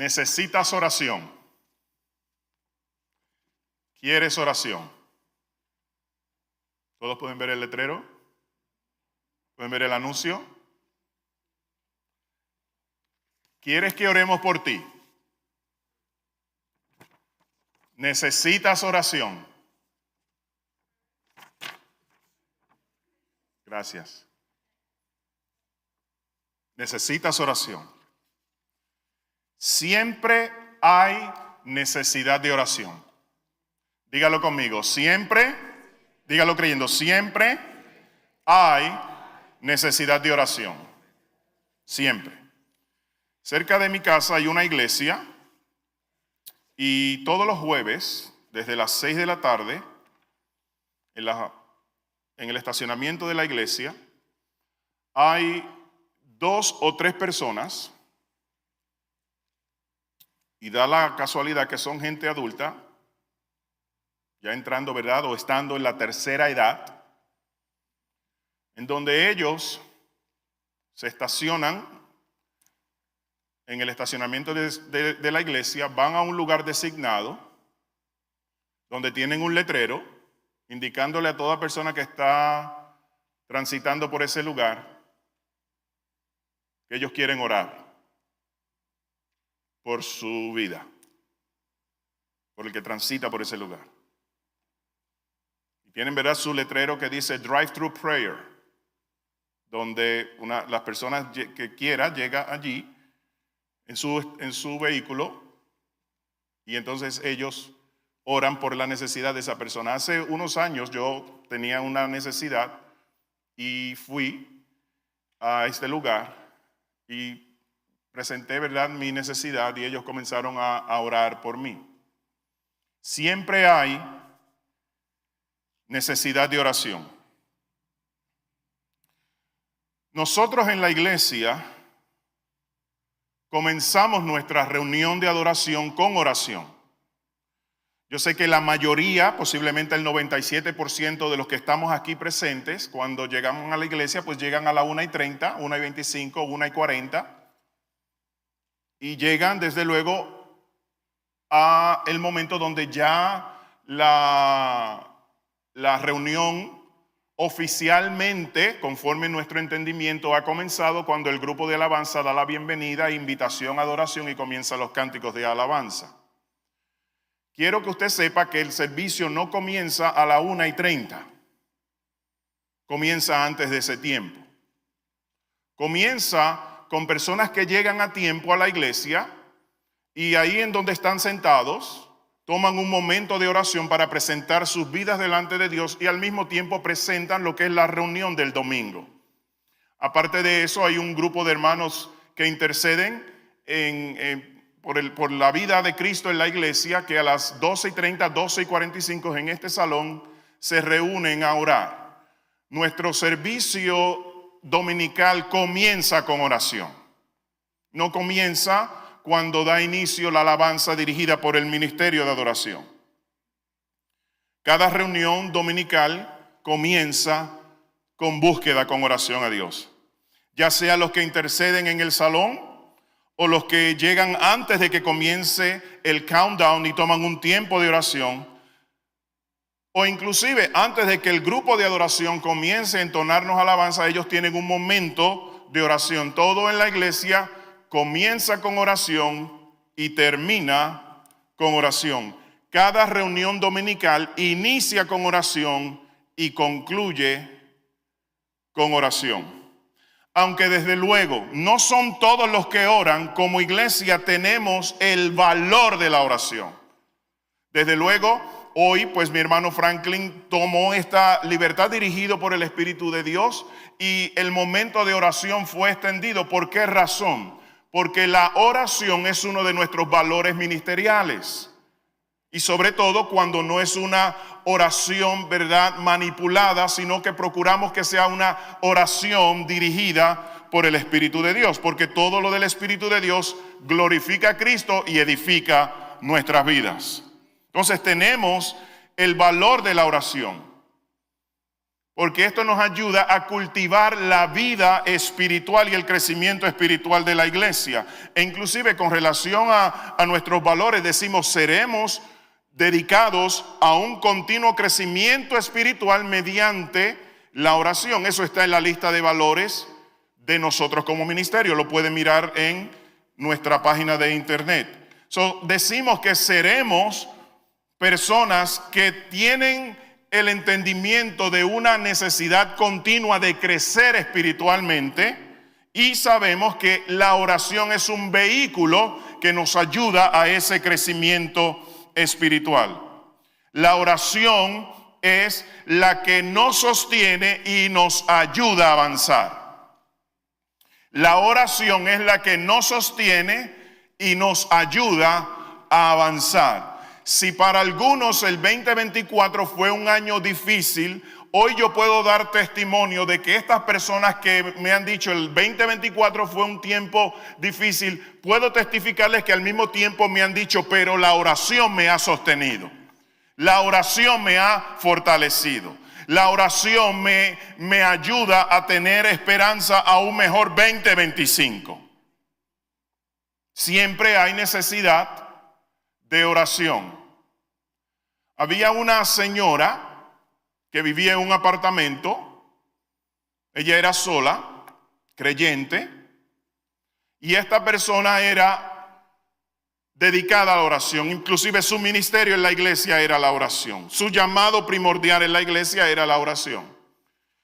Necesitas oración. ¿Quieres oración? ¿Todos pueden ver el letrero? ¿Pueden ver el anuncio? ¿Quieres que oremos por ti? ¿Necesitas oración? Gracias. Necesitas oración. Siempre hay necesidad de oración. Dígalo conmigo, siempre, dígalo creyendo, siempre hay necesidad de oración. Siempre. Cerca de mi casa hay una iglesia y todos los jueves, desde las 6 de la tarde, en el estacionamiento de la iglesia, hay 2 o 3 personas, y da la casualidad que son gente adulta, ya entrando, ¿verdad?, o estando en la tercera edad, en donde ellos se estacionan en el estacionamiento de la iglesia, van a un lugar designado, donde tienen un letrero, indicándole a toda persona que está transitando por ese lugar, que ellos quieren orar por su vida, por el que transita por ese lugar. Y tienen, ¿verdad?, su letrero que dice Drive-Thru Prayer, donde las personas que quiera llega allí en su vehículo y entonces ellos oran por la necesidad de esa persona. Hace unos años yo tenía una necesidad y fui a este lugar y presenté, ¿verdad?, mi necesidad y ellos comenzaron a orar por mí. Siempre hay necesidad de oración. Nosotros en la iglesia comenzamos nuestra reunión de adoración con oración. Yo sé que la mayoría, posiblemente el 97% de los que estamos aquí presentes, cuando llegamos a la iglesia, pues llegan a la 1:30, 1:25, 1:40, y llegan desde luego a el momento donde ya la reunión oficialmente, conforme nuestro entendimiento, ha comenzado cuando el grupo de alabanza da la bienvenida, invitación a adoración y comienzan los cánticos de alabanza. Quiero que usted sepa que el servicio no comienza a la 1:30. Comienza antes de ese tiempo. Comienza con personas que llegan a tiempo a la iglesia y ahí en donde están sentados toman un momento de oración para presentar sus vidas delante de Dios y al mismo tiempo presentan lo que es la reunión del domingo. Aparte de eso, hay un grupo de hermanos que interceden por la vida de Cristo en la iglesia, que a las 12:30, 12:45 en este salón se reúnen a orar. Nuestro servicio dominical comienza con oración. No comienza cuando da inicio la alabanza dirigida por el ministerio de adoración. Cada reunión dominical comienza con búsqueda, con oración a Dios. Ya sea los que interceden en el salón o los que llegan antes de que comience el countdown y toman un tiempo de oración, o inclusive antes de que el grupo de adoración comience a entonarnos alabanza, ellos tienen un momento de oración. Todo en la iglesia comienza con oración y termina con oración. Cada reunión dominical inicia con oración y concluye con oración. Aunque desde luego no son todos los que oran, como iglesia tenemos el valor de la oración. Desde luego, hoy pues mi hermano Franklin tomó esta libertad dirigido por el Espíritu de Dios y el momento de oración fue extendido. ¿Por qué razón? Porque la oración es uno de nuestros valores ministeriales. Y sobre todo cuando no es una oración, ¿verdad?, manipulada, sino que procuramos que sea una oración dirigida por el Espíritu de Dios. Porque todo lo del Espíritu de Dios glorifica a Cristo y edifica nuestras vidas. Entonces tenemos el valor de la oración. porque esto nos ayuda a cultivar la vida espiritual y el crecimiento espiritual de la iglesia. E inclusive con relación a nuestros valores, decimos, seremos dedicados a un continuo crecimiento espiritual mediante la oración. Eso está en la lista de valores de nosotros como ministerio. Lo pueden mirar en nuestra página de internet. Decimos que seremos personas que tienen el entendimiento de una necesidad continua de crecer espiritualmente, y sabemos que la oración es un vehículo que nos ayuda a ese crecimiento espiritual. La oración es la que nos sostiene y nos ayuda a avanzar. La oración es la que nos sostiene y nos ayuda a avanzar. Si para algunos el 2024 fue un año difícil, hoy yo puedo dar testimonio de que estas personas que me han dicho el 2024 fue un tiempo difícil, puedo testificarles que al mismo tiempo me han dicho, pero la oración me ha sostenido. La oración me ha fortalecido. La oración me ayuda a tener esperanza a un mejor 2025. Siempre hay necesidad de oración. Había una señora que vivía en un apartamento. Ella era sola, creyente, y esta persona era dedicada a la oración. Inclusive su ministerio en la iglesia era la oración. Su llamado primordial en la iglesia era la oración.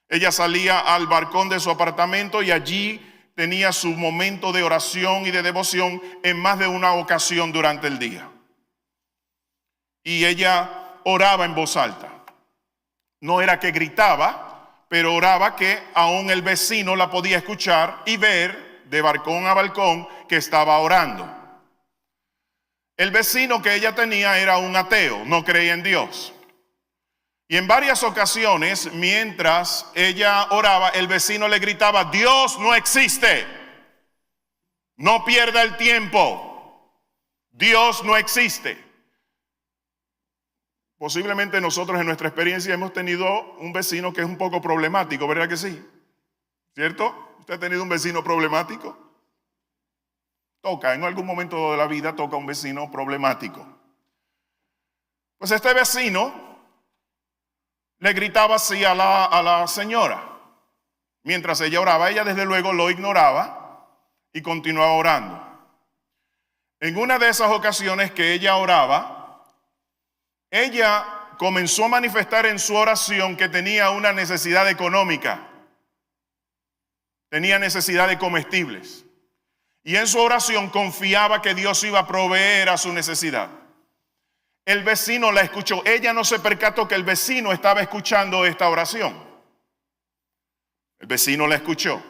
Ella salía al balcón de su apartamento y allí tenía su momento de oración y de devoción en más de una ocasión durante el día. Y ella oraba en voz alta. No era que gritaba, pero oraba que aún el vecino la podía escuchar y ver de balcón a balcón que estaba orando. El vecino que ella tenía era un ateo, no creía en Dios. Y en varias ocasiones, mientras ella oraba, el vecino le gritaba, Dios no existe, no pierda el tiempo, Dios no existe. Posiblemente nosotros en nuestra experiencia hemos tenido un vecino que es un poco problemático, ¿verdad que sí? ¿Cierto? ¿Usted ha tenido un vecino problemático? En algún momento de la vida toca un vecino problemático. Pues este vecino le gritaba así a la señora. Mientras ella oraba, ella desde luego lo ignoraba y continuaba orando. En una de esas ocasiones que ella oraba, ella comenzó a manifestar en su oración que tenía una necesidad económica. Tenía necesidad de comestibles. Y en su oración confiaba que Dios iba a proveer a su necesidad. El vecino la escuchó. Ella no se percató que el vecino estaba escuchando esta oración. El vecino la escuchó.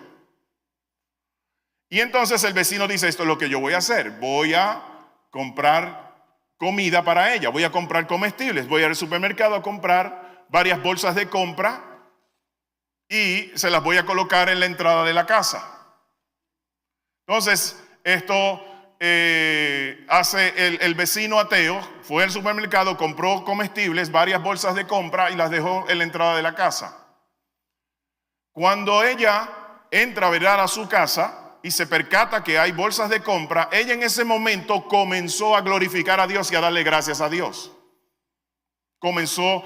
Y entonces el vecino dice, esto es lo que yo voy a hacer. Voy a comprar comida para ella. Voy a comprar comestibles. Voy al supermercado a comprar varias bolsas de compra y se las voy a colocar en la entrada de la casa. Entonces, esto hace el vecino ateo, fue al supermercado, compró comestibles, varias bolsas de compra y las dejó en la entrada de la casa. Cuando ella entra, ¿verdad?, a su casa y se percata que hay bolsas de compra, ella en ese momento comenzó a glorificar a Dios y a darle gracias a Dios. Comenzó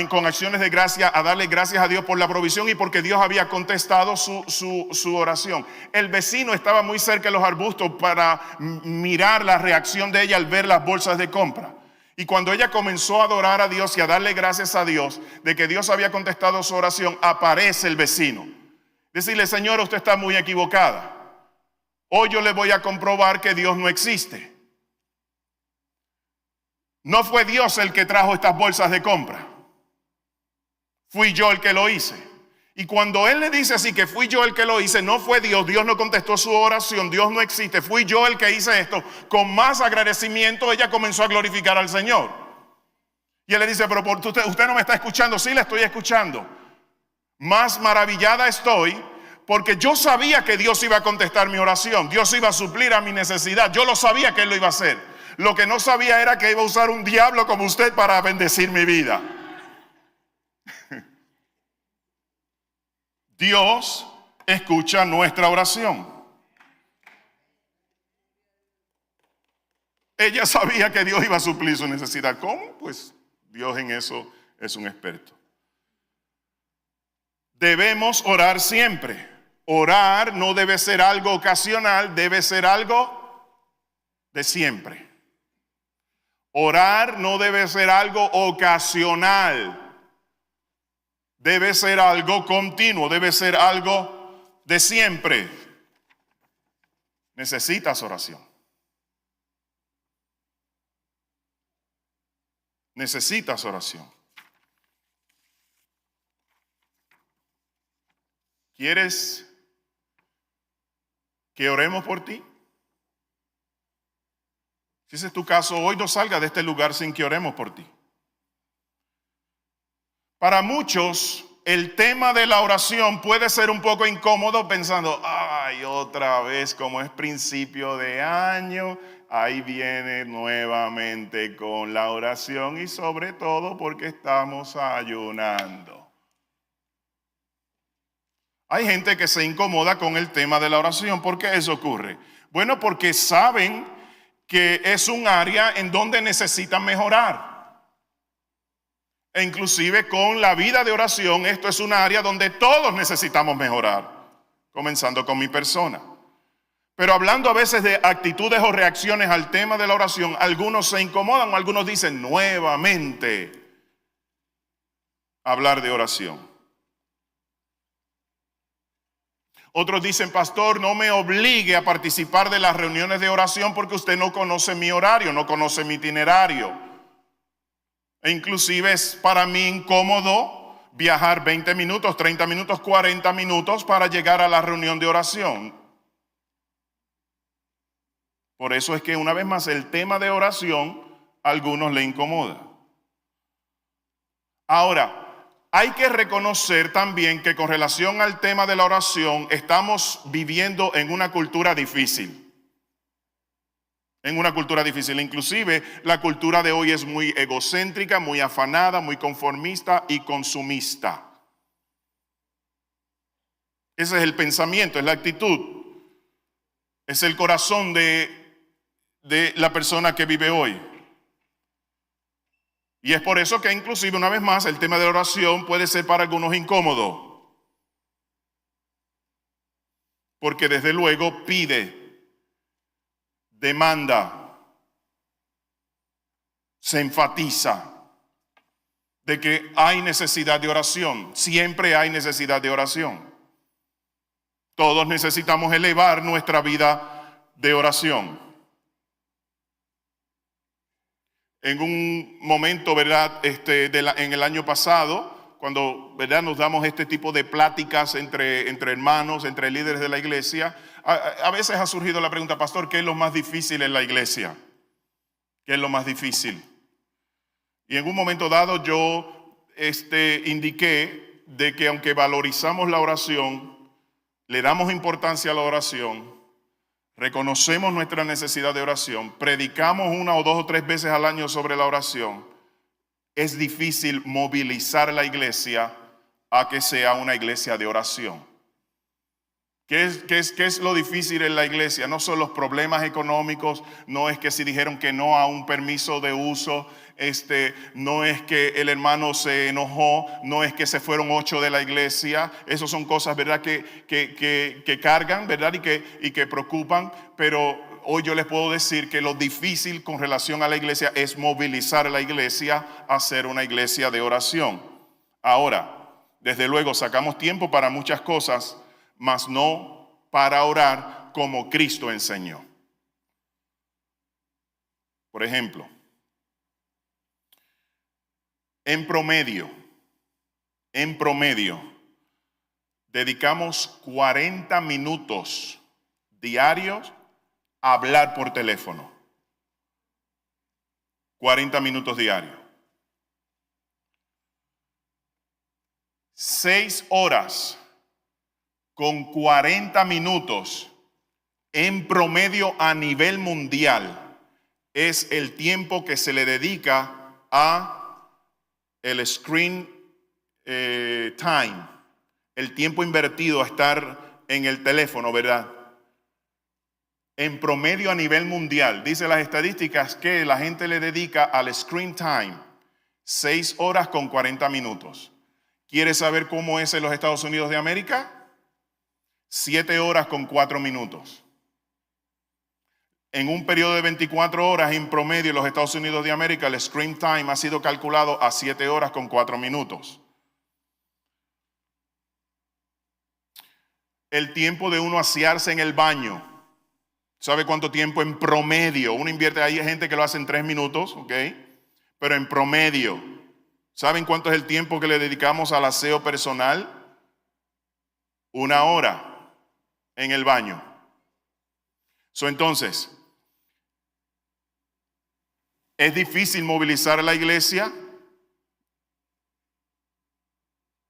con acciones de gracia a darle gracias a Dios por la provisión y porque Dios había contestado su oración. El vecino estaba muy cerca de los arbustos para mirar la reacción de ella al ver las bolsas de compra. Y cuando ella comenzó a adorar a Dios y a darle gracias a Dios de que Dios había contestado su oración, aparece el vecino. Decirle, señora, usted está muy equivocada. Hoy yo le voy a comprobar que Dios no existe. No fue Dios el que trajo estas bolsas de compra. Fui yo el que lo hice. Y cuando él le dice así que fui yo el que lo hice, no fue Dios, Dios no contestó su oración, Dios no existe, fui yo el que hice esto. Con más agradecimiento ella comenzó a glorificar al Señor. Y él le dice, pero usted no me está escuchando. Sí, le estoy escuchando. Más maravillada estoy porque yo sabía que Dios iba a contestar mi oración. Dios iba a suplir a mi necesidad. Yo lo sabía que Él lo iba a hacer. Lo que no sabía era que iba a usar un diablo como usted para bendecir mi vida. Dios escucha nuestra oración. Ella sabía que Dios iba a suplir su necesidad. ¿Cómo? Pues Dios en eso es un experto. Debemos orar siempre. Orar no debe ser algo ocasional, debe ser algo de siempre. Orar no debe ser algo ocasional. Debe ser algo continuo, debe ser algo de siempre. Necesitas oración. Necesitas oración. ¿Quieres que oremos por ti? Si ese es tu caso, hoy no salga de este lugar sin que oremos por ti. Para muchos, el tema de la oración puede ser un poco incómodo pensando, ay, otra vez, como es principio de año, ahí viene nuevamente con la oración y sobre todo porque estamos ayunando. Hay gente que se incomoda con el tema de la oración. ¿Por qué eso ocurre? Bueno, porque saben que es un área en donde necesitan mejorar. E inclusive con la vida de oración, esto es un área donde todos necesitamos mejorar, comenzando con mi persona. Pero hablando a veces de actitudes o reacciones al tema de la oración, algunos se incomodan o algunos dicen nuevamente hablar de oración. Otros dicen, pastor, no me obligue a participar de las reuniones de oración porque usted no conoce mi horario, no conoce mi itinerario. E inclusive es para mí incómodo viajar 20 minutos, 30 minutos, 40 minutos para llegar a la reunión de oración. Por eso es que una vez más el tema de oración a algunos le incomoda. Ahora, hay que reconocer también que con relación al tema de la oración estamos viviendo en una cultura difícil. En una cultura difícil. Inclusive la cultura de hoy es muy egocéntrica, muy afanada, muy conformista y consumista. Ese es el pensamiento, es la actitud. Es el corazón de la persona que vive hoy. Y es por eso que inclusive una vez más el tema de la oración puede ser para algunos incómodo. Porque desde luego pide, demanda, se enfatiza de que hay necesidad de oración. Siempre hay necesidad de oración. Todos necesitamos elevar nuestra vida de oración. En un momento, ¿verdad? En el año pasado, cuando, ¿verdad?, nos damos este tipo de pláticas entre hermanos, entre líderes de la iglesia, a veces ha surgido la pregunta, pastor, ¿qué es lo más difícil en la iglesia? ¿Qué es lo más difícil? Y en un momento dado yo indiqué de que aunque valorizamos la oración, le damos importancia a la oración, reconocemos nuestra necesidad de oración, predicamos 1 o 2 o 3 veces al año sobre la oración, es difícil movilizar la iglesia a que sea una iglesia de oración. ¿Qué es lo difícil en la iglesia? No son los problemas económicos, no es que si dijeron que no a un permiso de uso, no es que el hermano se enojó, no es que se fueron 8 de la iglesia. Esas son cosas, ¿verdad?, que cargan, ¿verdad?, y que preocupan. Pero hoy yo les puedo decir que lo difícil con relación a la iglesia es movilizar a la iglesia a ser una iglesia de oración. Ahora, desde luego sacamos tiempo para muchas cosas, mas no para orar como Cristo enseñó. Por ejemplo, en promedio, dedicamos 40 minutos diarios a hablar por teléfono. 40 minutos diarios. 6 horas con 40 minutos en promedio a nivel mundial es el tiempo que se le dedica a el screen time, el tiempo invertido a estar en el teléfono, ¿verdad? En promedio a nivel mundial, dice las estadísticas que la gente le dedica al screen time 6 horas con 40 minutos. ¿Quieres saber cómo es en los Estados Unidos de América? 7 horas con 4 minutos. En un periodo de 24 horas en promedio en los Estados Unidos de América, el screen time ha sido calculado a 7 horas con 4 minutos. El tiempo de uno asearse en el baño. ¿Sabe cuánto tiempo en promedio? Uno invierte, hay gente que lo hace en 3 minutos, ¿ok? Pero en promedio, ¿saben cuánto es el tiempo que le dedicamos al aseo personal? 1 hora en el baño. Entonces, ¿es difícil movilizar a la iglesia?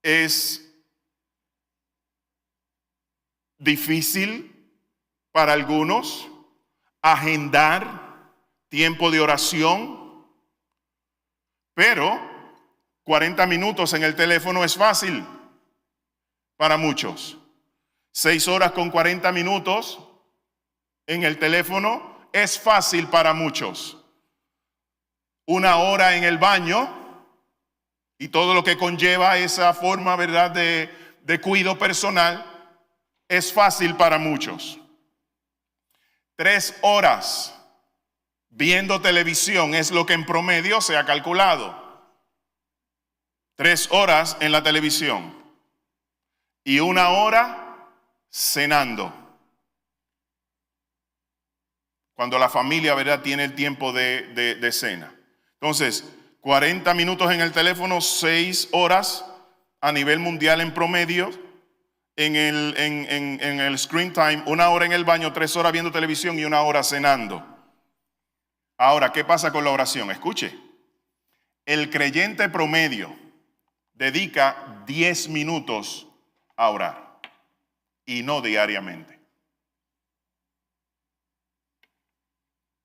¿Es difícil para algunos agendar tiempo de oración? Pero 40 minutos en el teléfono es fácil para muchos. 6 horas con 40 minutos en el teléfono es fácil para muchos. 1 hora en el baño y todo lo que conlleva esa forma, ¿verdad?, de cuidado personal es fácil para muchos. 3 horas viendo televisión es lo que en promedio se ha calculado. 3 horas en la televisión y 1 hora cenando. Cuando la familia, ¿verdad?, tiene el tiempo de cena. Entonces, 40 minutos en el teléfono, 6 horas a nivel mundial en promedio. En el screen time, 1 hora en el baño, 3 horas viendo televisión y 1 hora cenando. Ahora, ¿qué pasa con la oración? Escuche, el creyente promedio dedica 10 minutos a orar y no diariamente.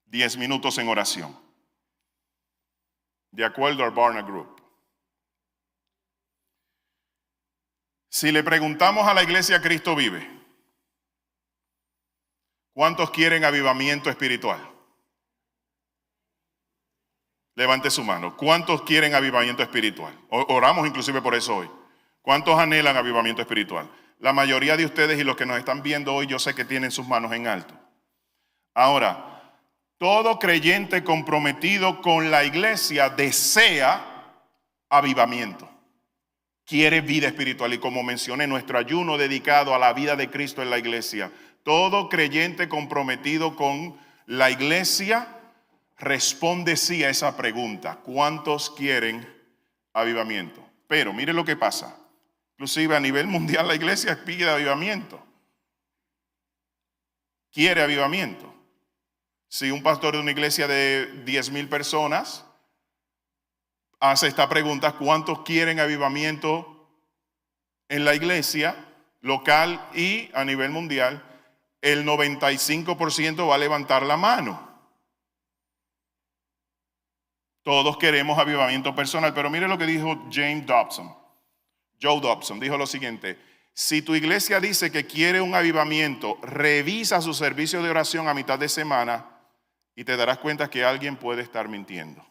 10 minutos en oración, de acuerdo al Barna Group. Si le preguntamos a la iglesia Cristo Vive, ¿cuántos quieren avivamiento espiritual? Levante su mano. ¿Cuántos quieren avivamiento espiritual? Oramos inclusive por eso hoy. ¿Cuántos anhelan avivamiento espiritual? La mayoría de ustedes y los que nos están viendo hoy, yo sé que tienen sus manos en alto. Ahora, todo creyente comprometido con la iglesia desea avivamiento. Quiere vida espiritual y, como mencioné, nuestro ayuno dedicado a la vida de Cristo en la iglesia. Todo creyente comprometido con la iglesia responde sí a esa pregunta. ¿Cuántos quieren avivamiento? Pero mire lo que pasa. Inclusive a nivel mundial la iglesia pide avivamiento. Quiere avivamiento. Si un pastor de una iglesia de 10,000 personas hace esta pregunta, ¿cuántos quieren avivamiento en la iglesia local y a nivel mundial? El 95% va a levantar la mano. Todos queremos avivamiento personal, pero mire lo que dijo Joe Dobson dijo lo siguiente: si tu iglesia dice que quiere un avivamiento, revisa su servicio de oración a mitad de semana y te darás cuenta que alguien puede estar mintiendo.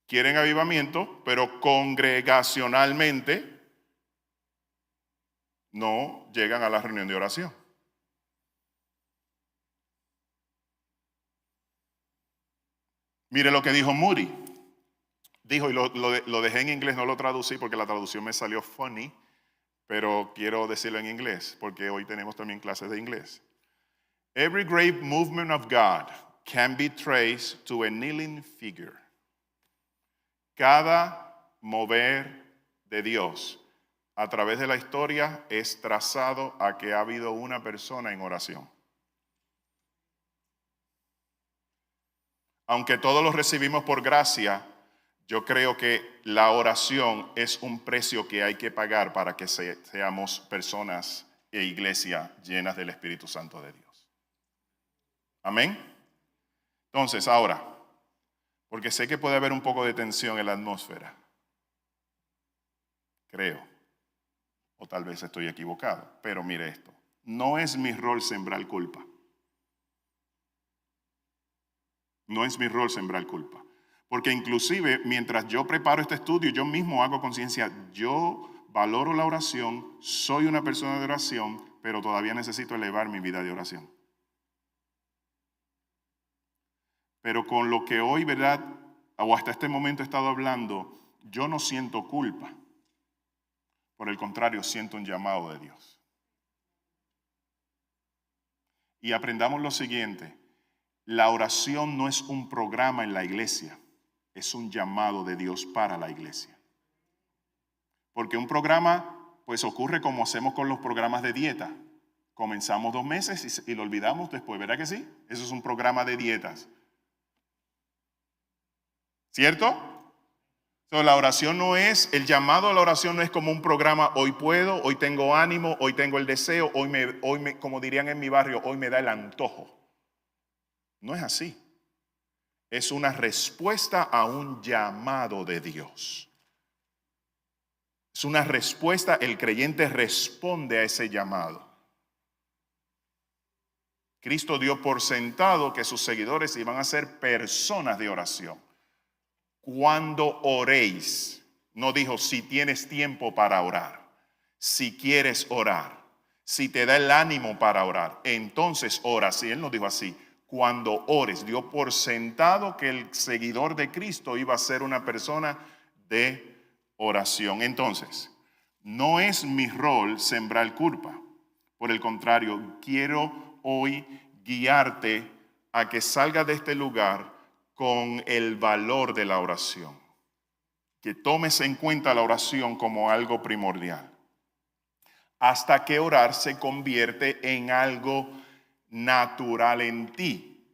Quieren avivamiento, pero congregacionalmente no llegan a la reunión de oración. Mire lo que dijo Moody. Dijo, y lo dejé en inglés, no lo traducí porque la traducción me salió funny, pero quiero decirlo en inglés porque hoy tenemos también clases de inglés. Every great movement of God can be traced to a kneeling figure. Cada mover de Dios a través de la historia es trazado a que ha habido una persona en oración. Aunque todos lo recibimos por gracia, yo creo que la oración es un precio que hay que pagar para que seamos personas e iglesia llenas del Espíritu Santo de Dios. Amén. Entonces, ahora, porque sé que puede haber un poco de tensión en la atmósfera, Creo. O tal vez estoy equivocado. Pero mire esto. No es mi rol sembrar culpa. No es mi rol sembrar culpa. Porque inclusive mientras yo preparo este estudio, yo mismo hago conciencia. Yo valoro la oración, soy una persona de oración, pero todavía necesito elevar mi vida de oración. Pero con lo que hoy, ¿verdad? O hasta este momento he estado hablando, yo no siento culpa. Por el contrario, siento un llamado de Dios. Y aprendamos lo siguiente. La oración no es un programa en la iglesia, es un llamado de Dios para la iglesia. Porque un programa, pues ocurre como hacemos con los programas de dieta. Comenzamos 2 meses y lo olvidamos después, ¿verdad que sí? Eso es un programa de dietas. ¿Cierto? Entonces, la oración no es, el llamado a la oración no es como un programa, hoy puedo, hoy tengo ánimo, hoy tengo el deseo, hoy me, como dirían en mi barrio, hoy me da el antojo. No es así. Es una respuesta a un llamado de Dios. Es una respuesta, el creyente responde a ese llamado. Cristo dio por sentado que sus seguidores iban a ser personas de oración. Cuando oréis, no dijo si tienes tiempo para orar, si quieres orar, si te da el ánimo para orar, entonces ora. Si él nos dijo así, cuando ores, dio por sentado que el seguidor de Cristo iba a ser una persona de oración. Entonces, no es mi rol sembrar culpa. Por el contrario, quiero hoy guiarte a que salgas de este lugar con el valor de la oración. Que tomes en cuenta la oración como algo primordial. Hasta que orar se convierte en algo natural en ti.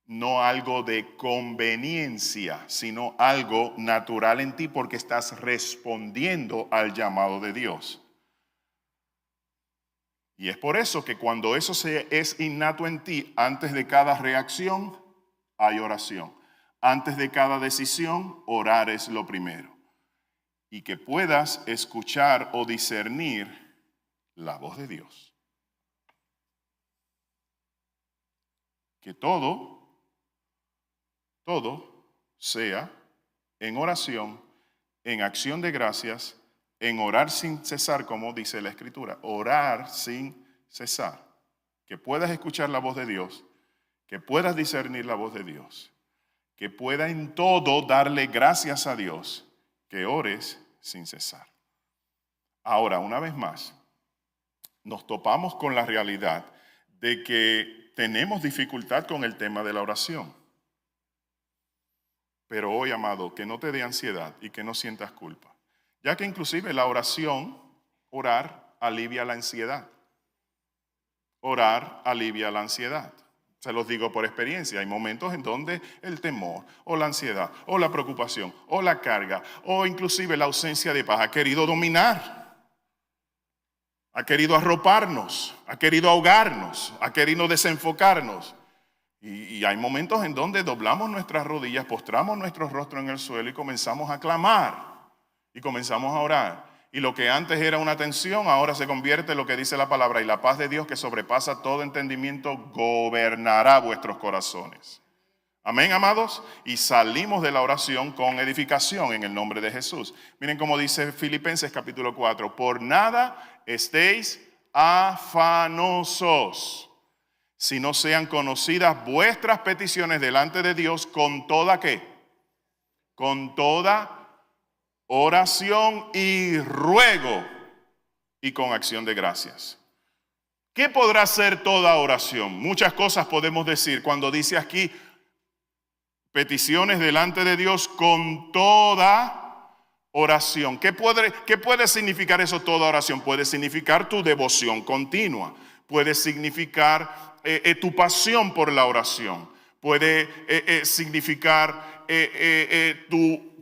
No algo de conveniencia, sino algo natural en ti porque estás respondiendo al llamado de Dios. Y es por eso que cuando eso es innato en ti, antes de cada reacción hay oración. Antes de cada decisión, orar es lo primero. Y que puedas escuchar o discernir la voz de Dios. Que todo sea en oración, en acción de gracias, en orar sin cesar, como dice la Escritura. Orar sin cesar. Que puedas escuchar la voz de Dios. Que puedas discernir la voz de Dios, que pueda en todo darle gracias a Dios, que ores sin cesar. Ahora, una vez más, nos topamos con la realidad de que tenemos dificultad con el tema de la oración. Pero hoy, amado, que no te dé ansiedad y que no sientas culpa, ya que inclusive la oración, orar, alivia la ansiedad. Orar alivia la ansiedad. Se los digo por experiencia, hay momentos en donde el temor o la ansiedad o la preocupación o la carga o inclusive la ausencia de paz ha querido dominar, ha querido arroparnos, ha querido ahogarnos, ha querido desenfocarnos. Y hay momentos en donde doblamos nuestras rodillas, postramos nuestro rostro en el suelo y comenzamos a clamar y comenzamos a orar. Y lo que antes era una tensión, ahora se convierte en lo que dice la palabra. Y la paz de Dios que sobrepasa todo entendimiento gobernará vuestros corazones. Amén, amados. Y salimos de la oración con edificación en el nombre de Jesús. Miren cómo dice Filipenses capítulo 4. Por nada estéis afanosos, si no sean conocidas vuestras peticiones delante de Dios con toda ¿qué? Con toda oración y ruego y con acción de gracias. ¿Qué podrá ser toda oración? Muchas cosas podemos decir cuando dice aquí peticiones delante de Dios con toda oración. ¿Qué puede significar eso, toda oración? Puede significar tu devoción continua. Puede significar tu pasión por la oración. Puede significar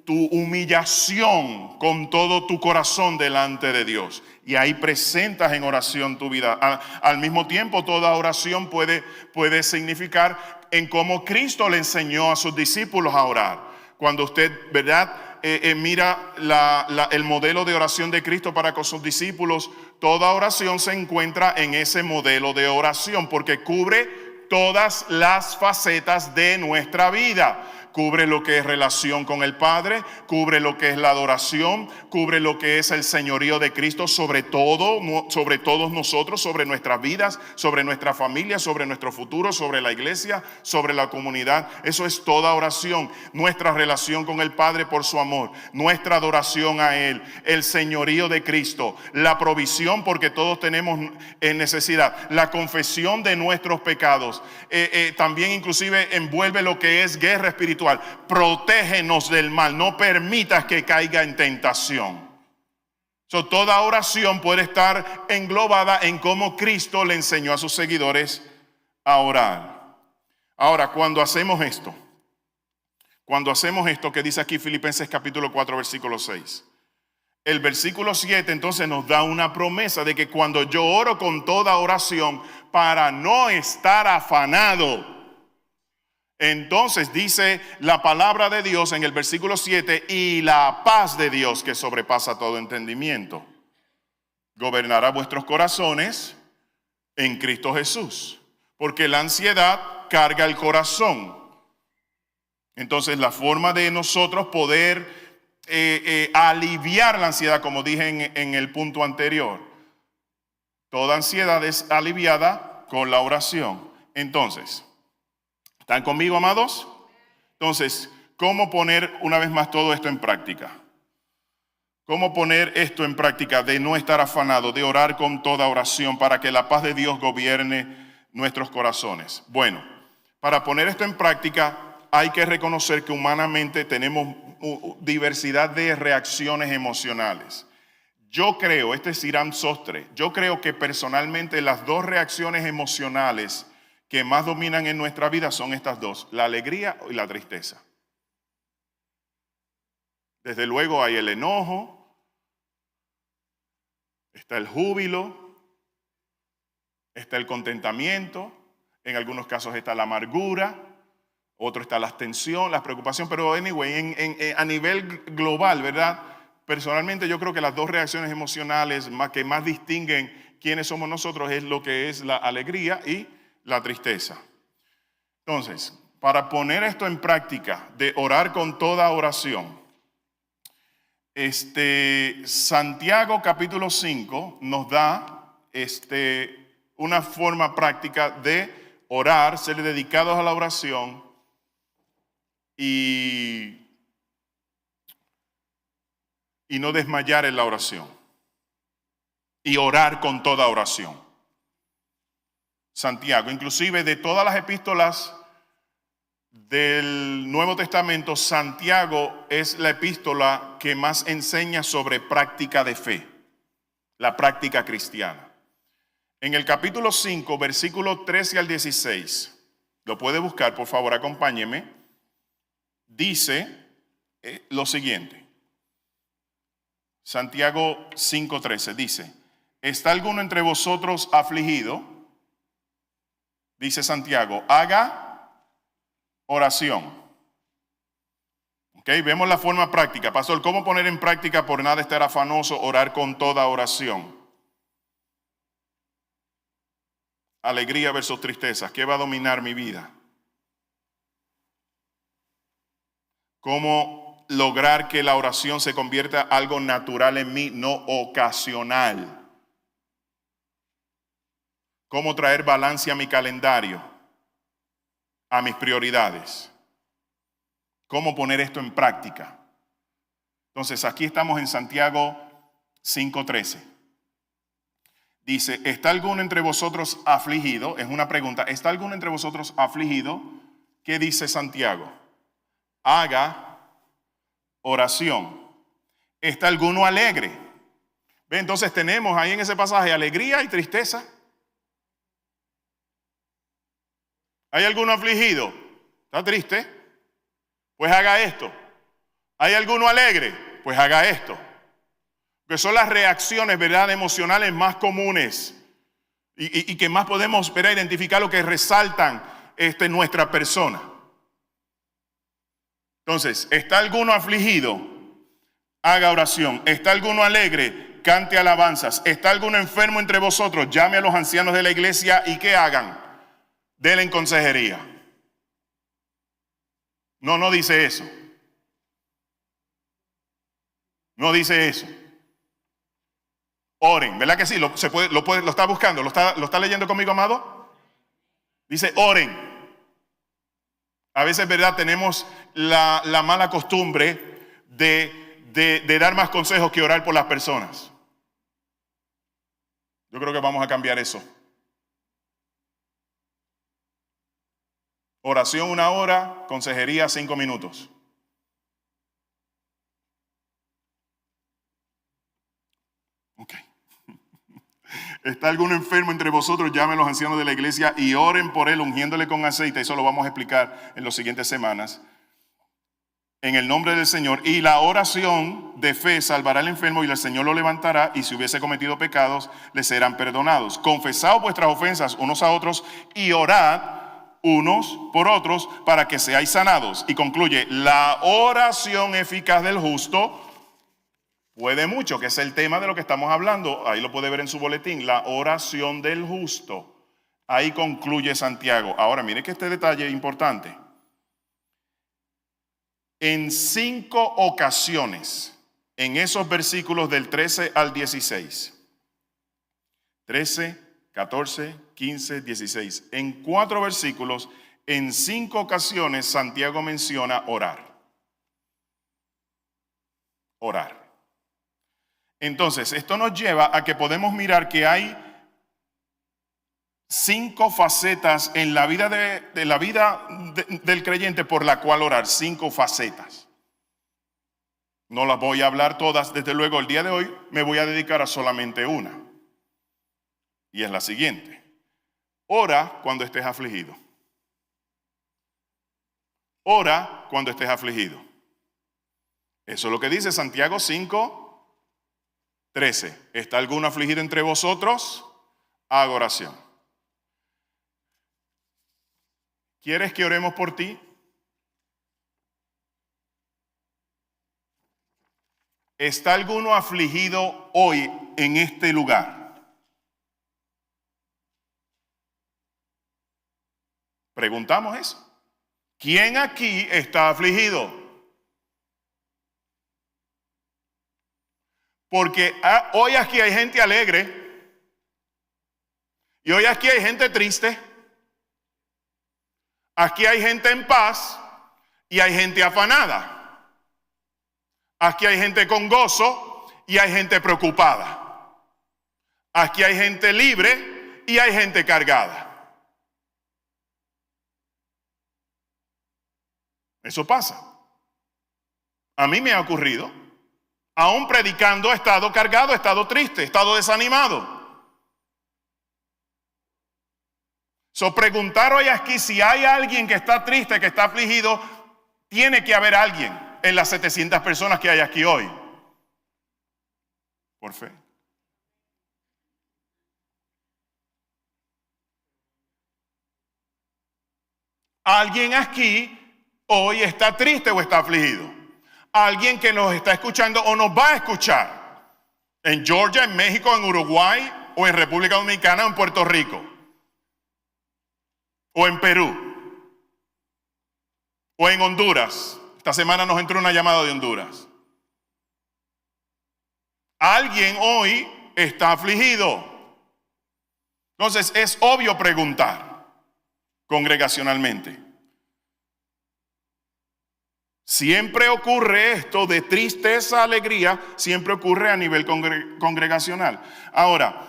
tu humillación con todo tu corazón delante de Dios. Y ahí presentas en oración tu vida. Al mismo tiempo, toda oración puede significar en cómo Cristo le enseñó a sus discípulos a orar. Cuando usted, ¿verdad?, mira el modelo de oración de Cristo para con sus discípulos. Toda oración se encuentra en ese modelo de oración porque cubre todas las facetas de nuestra vida. Cubre lo que es relación con el Padre, cubre lo que es la adoración, cubre lo que es el señorío de Cristo sobre todo, sobre todos nosotros, sobre nuestras vidas, sobre nuestra familia, sobre nuestro futuro, sobre la iglesia, sobre la comunidad. Eso es toda oración. Nuestra relación con el Padre por su amor, nuestra adoración a Él, el señorío de Cristo, la provisión porque todos tenemos necesidad, la confesión de nuestros pecados. También inclusive envuelve lo que es guerra espiritual. Protégenos del mal, no permitas que caiga en tentación. Toda oración puede estar englobada en cómo Cristo le enseñó a sus seguidores a orar. Ahora, cuando hacemos esto que dice aquí Filipenses capítulo 4 versículo 6, el versículo 7 entonces nos da una promesa de que cuando yo oro con toda oración para no estar afanado, entonces dice la palabra de Dios en el versículo 7, y la paz de Dios que sobrepasa todo entendimiento gobernará vuestros corazones en Cristo Jesús, porque la ansiedad carga el corazón. Entonces la forma de nosotros poder aliviar la ansiedad, como dije en el punto anterior, toda ansiedad es aliviada con la oración. Entonces, ¿están conmigo, amados? Entonces, ¿cómo poner una vez más todo esto en práctica? ¿Cómo poner esto en práctica de no estar afanado, de orar con toda oración para que la paz de Dios gobierne nuestros corazones? Bueno, para poner esto en práctica hay que reconocer que humanamente tenemos diversidad de reacciones emocionales. Yo creo, este es Hiram Sostre, yo creo que personalmente las dos reacciones emocionales que más dominan en nuestra vida son estas dos, la alegría y la tristeza. Desde luego hay el enojo, está el júbilo, está el contentamiento, en algunos casos está la amargura, otro está la tensión, la preocupación, pero anyway, a nivel global, ¿verdad? Personalmente yo creo que las dos reacciones emocionales que más distinguen quiénes somos nosotros es lo que es la alegría y la tristeza. Entonces, para poner esto en práctica, de orar con toda oración, Santiago capítulo 5 nos da una forma práctica de orar, ser dedicados a la oración y no desmayar en la oración y orar con toda oración. Santiago, inclusive de todas las epístolas del Nuevo Testamento, Santiago es la epístola que más enseña sobre práctica de fe, la práctica cristiana. En el capítulo 5, versículo 13 al 16, lo puede buscar, por favor, acompáñeme, dice lo siguiente. Santiago 5:13 dice: ¿está alguno entre vosotros afligido? Dice Santiago, haga oración. Ok, vemos la forma práctica. Pastor, ¿cómo poner en práctica por nada estar afanoso, orar con toda oración? Alegría versus tristeza. ¿Qué va a dominar mi vida? ¿Cómo lograr que la oración se convierta en algo natural en mí, no ocasional? ¿Cómo traer balance a mi calendario, a mis prioridades? ¿Cómo poner esto en práctica? Entonces, aquí estamos en Santiago 5:13. Dice, ¿está alguno entre vosotros afligido? Es una pregunta. ¿Está alguno entre vosotros afligido? ¿Qué dice Santiago? Haga oración. ¿Está alguno alegre? ¿Ve? Entonces tenemos ahí en ese pasaje alegría y tristeza. ¿Hay alguno afligido? ¿Está triste? Pues haga esto. ¿Hay alguno alegre? Pues haga esto. Que son las reacciones, ¿verdad?, emocionales más comunes y que más podemos, ¿verdad?, identificar lo que resaltan en nuestra persona. Entonces, ¿está alguno afligido? haga oración. ¿Está alguno alegre? Cante alabanzas. ¿Está alguno enfermo entre vosotros? Llame a los ancianos de la iglesia y ¿qué hagan? Denle consejería. No dice eso. No dice eso. Oren, ¿verdad que sí? Lo está buscando, lo está leyendo conmigo, amado. Dice oren. A veces, ¿verdad? Tenemos la mala costumbre de dar más consejos que orar por las personas. Yo creo que vamos a cambiar eso. Oración 1 hora, consejería 5 minutos. Ok. ¿Está alguno enfermo entre vosotros? Llamen a los ancianos de la iglesia y oren por él, ungiéndole con aceite. Eso lo vamos a explicar en las siguientes semanas. En el nombre del Señor. Y la oración de fe salvará al enfermo y el Señor lo levantará, y si hubiese cometido pecados, le serán perdonados. Confesaos vuestras ofensas unos a otros y orad unos por otros para que seáis sanados. Y concluye, la oración eficaz del justo puede mucho, que es el tema de lo que estamos hablando. Ahí lo puede ver en su boletín, la oración del justo. Ahí concluye Santiago. Ahora mire que este detalle es importante. En 5 ocasiones, en esos versículos del 13 al 16, 13, 14, 15, 16, en 4 versículos, en 5 ocasiones Santiago menciona orar. Orar. Entonces, esto nos lleva a que podemos mirar que hay 5 facetas en la vida del creyente por la cual orar. 5 facetas. No las voy a hablar todas, desde luego el día de hoy me voy a dedicar a solamente una. Y es la siguiente. Ora cuando estés afligido. Ora cuando estés afligido. Eso es lo que dice Santiago 5, 13. ¿Está alguno afligido entre vosotros? Haga oración. ¿Quieres que oremos por ti? ¿Está alguno afligido hoy en este lugar? Preguntamos eso. ¿Quién aquí está afligido? Porque hoy aquí hay gente alegre y hoy aquí hay gente triste. Aquí hay gente en paz y hay gente afanada. Aquí hay gente con gozo y hay gente preocupada. Aquí hay gente libre y hay gente cargada. Eso pasa. A mí me ha ocurrido. Aún predicando he estado cargado, he estado triste, he estado desanimado. Preguntar hoy aquí si hay alguien que está triste, que está afligido, tiene que haber alguien en las 700 personas que hay aquí hoy. Por fe. Alguien aquí hoy está triste o está afligido. Alguien que nos está escuchando o nos va a escuchar en Georgia, en México, en Uruguay o en República Dominicana o en Puerto Rico o en Perú o en Honduras. Esta semana nos entró una llamada de Honduras. Alguien hoy está afligido. Entonces es obvio preguntar congregacionalmente. Siempre ocurre esto de tristeza a alegría, siempre ocurre a nivel congregacional. Ahora,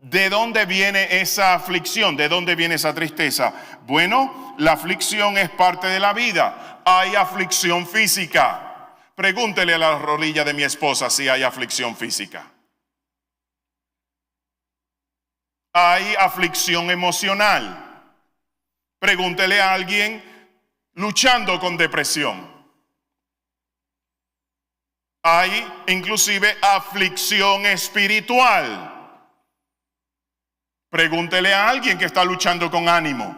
¿de dónde viene esa aflicción? ¿De dónde viene esa tristeza? Bueno, la aflicción es parte de la vida. Hay aflicción física. Pregúntele a la rodilla de mi esposa si hay aflicción física. Hay aflicción emocional. Pregúntele a alguien luchando con depresión. Hay inclusive aflicción espiritual. Pregúntele a alguien que está luchando con ánimo.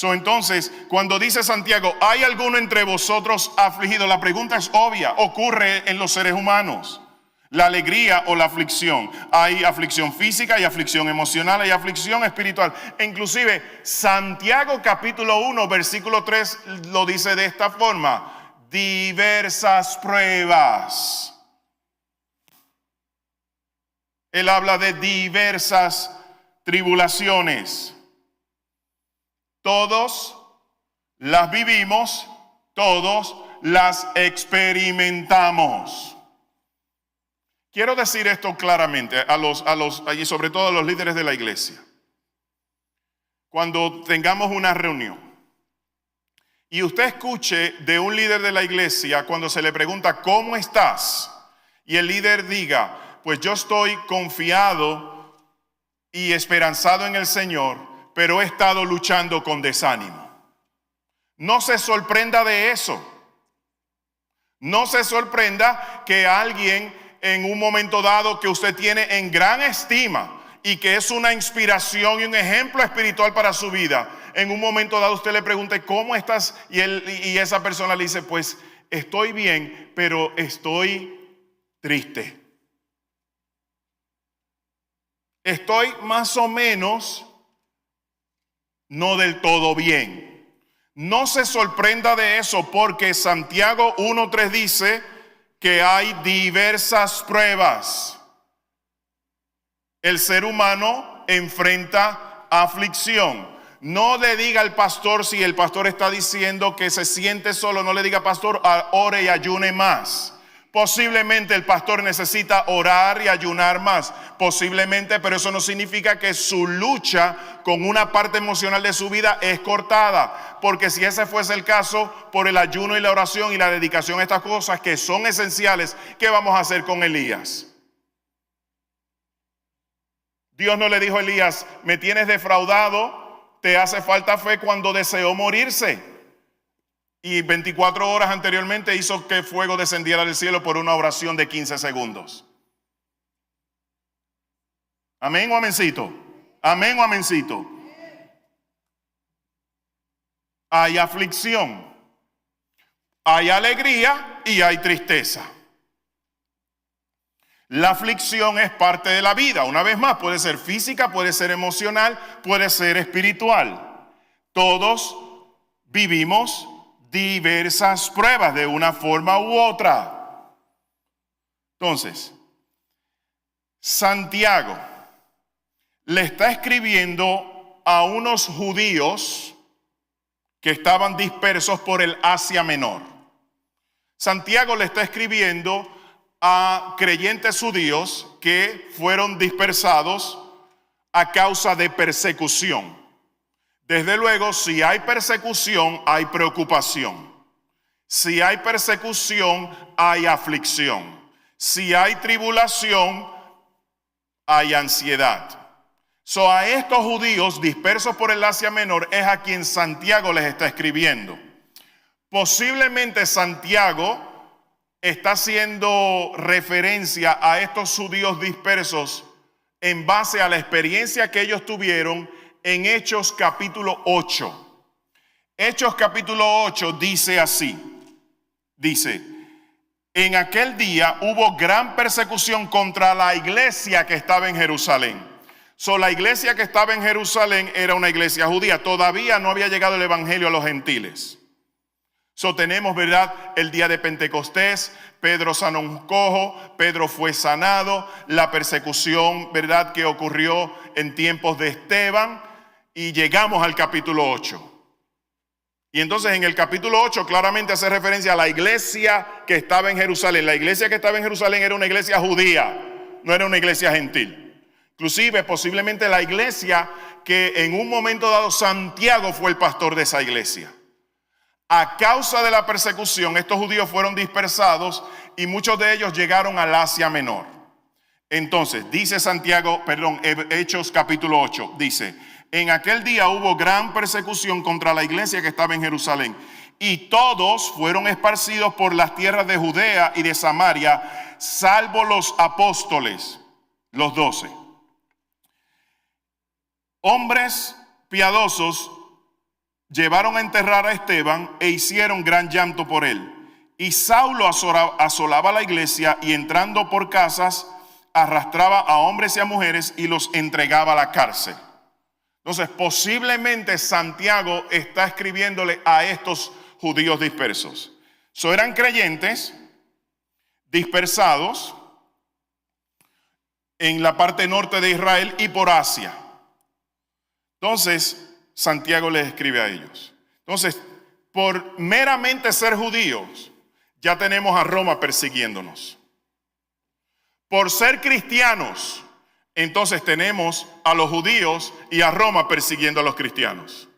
Entonces, cuando dice Santiago, ¿hay alguno entre vosotros afligido? La pregunta es obvia, ocurre en los seres humanos. La alegría o la aflicción. Hay aflicción física, hay aflicción emocional, hay aflicción espiritual. E inclusive, Santiago capítulo 1, versículo 3 lo dice de esta forma: diversas pruebas. Él habla de diversas tribulaciones. Todos las vivimos, todos las experimentamos. Quiero decir esto claramente y sobre todo a los líderes de la iglesia. Cuando tengamos una reunión y usted escuche de un líder de la iglesia cuando se le pregunta ¿cómo estás? Y el líder diga, pues yo estoy confiado y esperanzado en el Señor, pero he estado luchando con desánimo. No se sorprenda de eso. No se sorprenda que alguien en un momento dado que usted tiene en gran estima y que es una inspiración y un ejemplo espiritual para su vida, en un momento dado usted le pregunte ¿cómo estás? Y esa persona le dice, pues estoy bien, pero estoy triste. Estoy más o menos no del todo bien. No se sorprenda de eso, porque Santiago 1:3 dice que hay diversas pruebas. El ser humano enfrenta aflicción. No le diga al pastor, si el pastor está diciendo que se siente solo, no le diga, pastor, ore y ayune más. Posiblemente el pastor necesita orar y ayunar más, posiblemente, pero eso no significa que su lucha con una parte emocional de su vida es cortada, porque si ese fuese el caso, por el ayuno y la oración y la dedicación a estas cosas que son esenciales, ¿qué vamos a hacer con Elías? Dios no le dijo a Elías, me tienes defraudado, te hace falta fe, cuando deseó morirse. Y 24 horas anteriormente hizo que fuego descendiera del cielo por una oración de 15 segundos. ¿Amén o amencito? ¿Amén o amencito? Hay aflicción, hay alegría y hay tristeza. La aflicción es parte de la vida. Una vez más, puede ser física, puede ser emocional, puede ser espiritual. Todos vivimos diversas pruebas de una forma u otra. Entonces, Santiago le está escribiendo a unos judíos que estaban dispersos por el Asia Menor. Santiago le está escribiendo a creyentes judíos que fueron dispersados a causa de persecución. Desde luego, si hay persecución, hay preocupación. Si hay persecución, hay aflicción. Si hay tribulación, hay ansiedad. A estos judíos dispersos por el Asia Menor es a quien Santiago les está escribiendo. Posiblemente Santiago está haciendo referencia a estos judíos dispersos en base a la experiencia que ellos tuvieron en Hechos capítulo 8. Hechos capítulo 8 dice así. Dice, en aquel día hubo gran persecución contra la iglesia que estaba en Jerusalén. La iglesia que estaba en Jerusalén era una iglesia judía. Todavía no había llegado el evangelio a los gentiles. Tenemos, ¿verdad?, el día de Pentecostés, Pedro sanó un cojo, Pedro fue sanado, la persecución, ¿verdad?, que ocurrió en tiempos de Esteban, y llegamos al capítulo 8. Y entonces en el capítulo 8 claramente hace referencia a la iglesia que estaba en Jerusalén. La iglesia que estaba en Jerusalén era una iglesia judía, no era una iglesia gentil. Inclusive posiblemente la iglesia que en un momento dado Santiago fue el pastor de esa iglesia. A causa de la persecución, estos judíos fueron dispersados y muchos de ellos llegaron al Asia Menor. Entonces, dice Hechos capítulo 8, dice, en aquel día hubo gran persecución contra la iglesia que estaba en Jerusalén, y todos fueron esparcidos por las tierras de Judea y de Samaria, salvo los apóstoles, los 12. Hombres piadosos llevaron a enterrar a Esteban e hicieron gran llanto por él. Y Saulo asolaba la iglesia y entrando por casas arrastraba a hombres y a mujeres y los entregaba a la cárcel. Entonces, posiblemente Santiago está escribiéndole a estos judíos dispersos. Eran creyentes dispersados en la parte norte de Israel y por Asia. Entonces, Santiago les escribe a ellos. Entonces, por meramente ser judíos, ya tenemos a Roma persiguiéndonos. Por ser cristianos, entonces tenemos a los judíos y a Roma persiguiendo a los cristianos.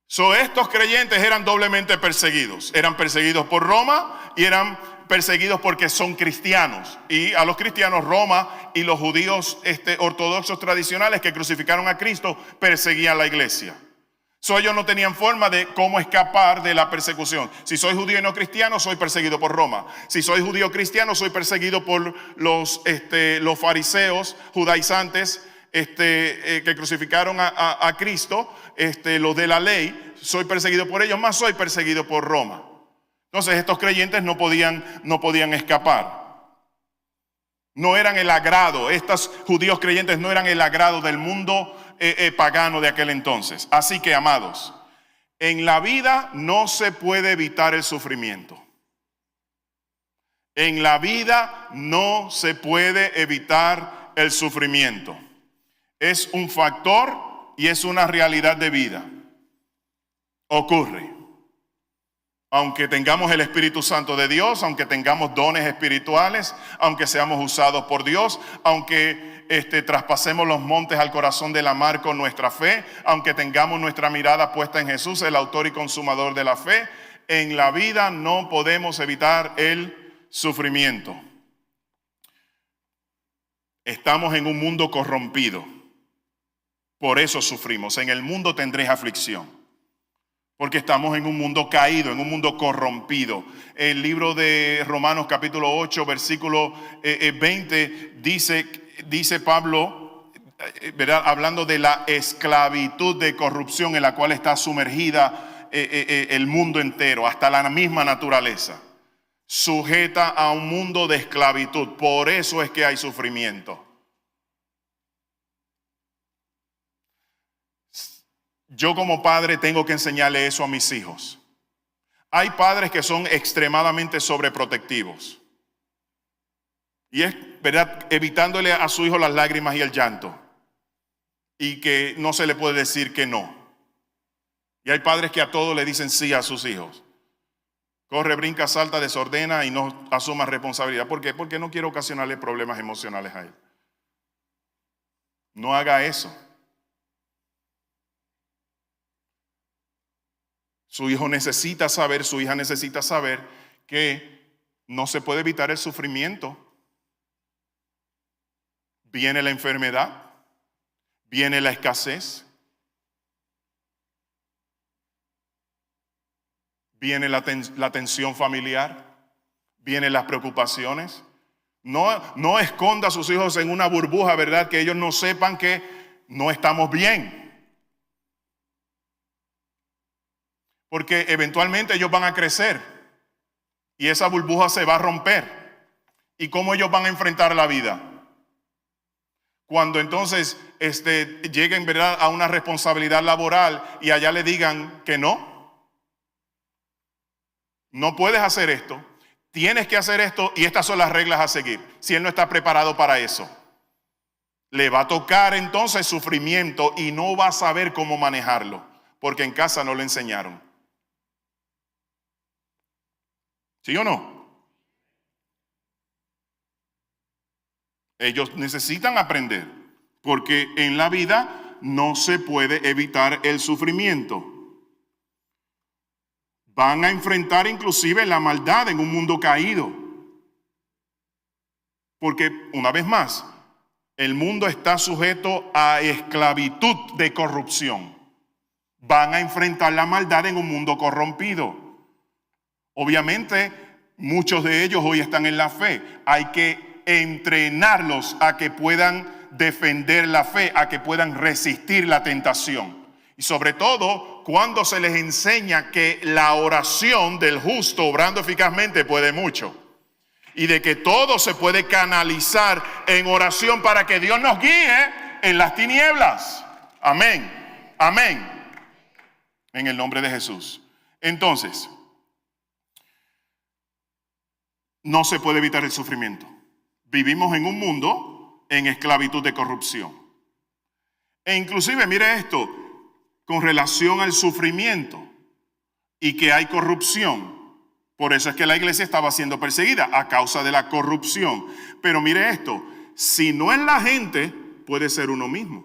Estos creyentes eran doblemente perseguidos. Eran perseguidos por Roma y eran perseguidos porque son cristianos. Y a los cristianos, Roma y los judíos ortodoxos tradicionales que crucificaron a Cristo perseguían la iglesia. Ellos no tenían forma de cómo escapar de la persecución. Si soy judío y no cristiano, soy perseguido por Roma. Si soy judío cristiano, soy perseguido por los fariseos judaizantes que crucificaron a Cristo, los de la ley. Soy perseguido por ellos, más soy perseguido por Roma. Entonces estos creyentes no podían escapar. No eran el agrado, estos judíos creyentes no eran el agrado del mundo pagano de aquel entonces. Así que, amados, en la vida no se puede evitar el sufrimiento. En la vida no se puede evitar el sufrimiento. Es un factor y es una realidad de vida. Ocurre. Aunque tengamos el Espíritu Santo de Dios, aunque tengamos dones espirituales, aunque seamos usados por Dios, aunque traspasemos los montes al corazón de la mar con nuestra fe, aunque tengamos nuestra mirada puesta en Jesús, el autor y consumador de la fe, en la vida no podemos evitar el sufrimiento. Estamos en un mundo corrompido, por eso sufrimos. En el mundo tendréis aflicción. Porque estamos en un mundo caído, en un mundo corrompido. El libro de Romanos capítulo 8, versículo 20, dice Pablo, ¿verdad? Hablando de la esclavitud de corrupción en la cual está sumergida el mundo entero, hasta la misma naturaleza, sujeta a un mundo de esclavitud. Por eso es que hay sufrimiento. Yo como padre tengo que enseñarle eso a mis hijos. Hay padres que son extremadamente sobreprotectivos. Y es, ¿verdad?, evitándole a su hijo las lágrimas y el llanto. Y que no se le puede decir que no. Y hay padres que a todo le dicen sí a sus hijos. Corre, brinca, salta, desordena y no asuma responsabilidad. ¿Por qué? Porque no quiero ocasionarle problemas emocionales a él. No haga eso. Su hijo necesita saber, su hija necesita saber que no se puede evitar el sufrimiento. Viene la enfermedad, viene la escasez, viene la tensión familiar, vienen las preocupaciones. No esconda a sus hijos en una burbuja, ¿verdad? Que ellos no sepan que no estamos bien. Porque eventualmente ellos van a crecer y esa burbuja se va a romper. ¿Y cómo ellos van a enfrentar la vida? Cuando entonces lleguen, ¿verdad?, a una responsabilidad laboral y allá le digan que no puedes hacer esto, tienes que hacer esto y estas son las reglas a seguir. Si él no está preparado para eso, le va a tocar entonces sufrimiento y no va a saber cómo manejarlo, porque en casa no le enseñaron. ¿Sí o no? Ellos necesitan aprender, porque en la vida no se puede evitar el sufrimiento. Van a enfrentar inclusive la maldad en un mundo caído. Porque, una vez más, el mundo está sujeto a esclavitud de corrupción. Van a enfrentar la maldad en un mundo corrompido. Obviamente, muchos de ellos hoy están en la fe. Hay que entrenarlos a que puedan defender la fe, a que puedan resistir la tentación. Y sobre todo cuando se les enseña que la oración del justo obrando eficazmente puede mucho. Y de que todo se puede canalizar en oración para que Dios nos guíe en las tinieblas. Amén. Amén. En el nombre de Jesús. Entonces, no se puede evitar el sufrimiento. Vivimos en un mundo en esclavitud de corrupción. E inclusive, mire esto, con relación al sufrimiento y que hay corrupción. Por eso es que la iglesia estaba siendo perseguida a causa de la corrupción. Pero mire esto, si no es la gente, puede ser uno mismo.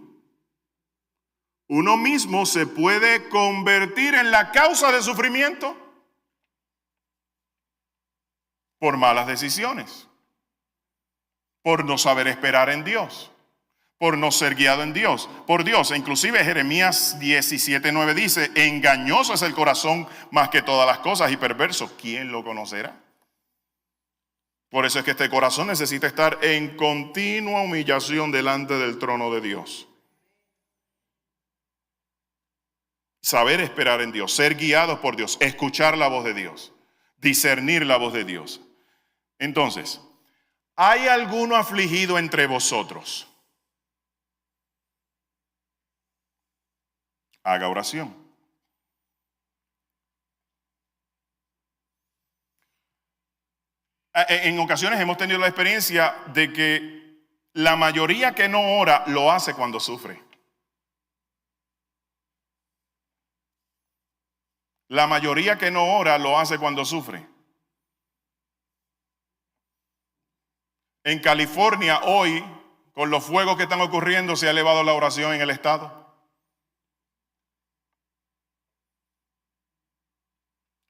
Uno mismo se puede convertir en la causa de sufrimiento por malas decisiones, por no saber esperar en Dios, por no ser guiado en Dios, por Dios. E inclusive Jeremías 17:9 dice, engañoso es el corazón más que todas las cosas y perverso, ¿quién lo conocerá? Por eso es que este corazón necesita estar en continua humillación delante del trono de Dios. Saber esperar en Dios, ser guiados por Dios, escuchar la voz de Dios, discernir la voz de Dios. Entonces, ¿hay alguno afligido entre vosotros? Haga oración. En ocasiones hemos tenido la experiencia de que la mayoría que no ora lo hace cuando sufre. La mayoría que no ora lo hace cuando sufre. En California hoy, con los fuegos que están ocurriendo, se ha elevado la oración en el estado.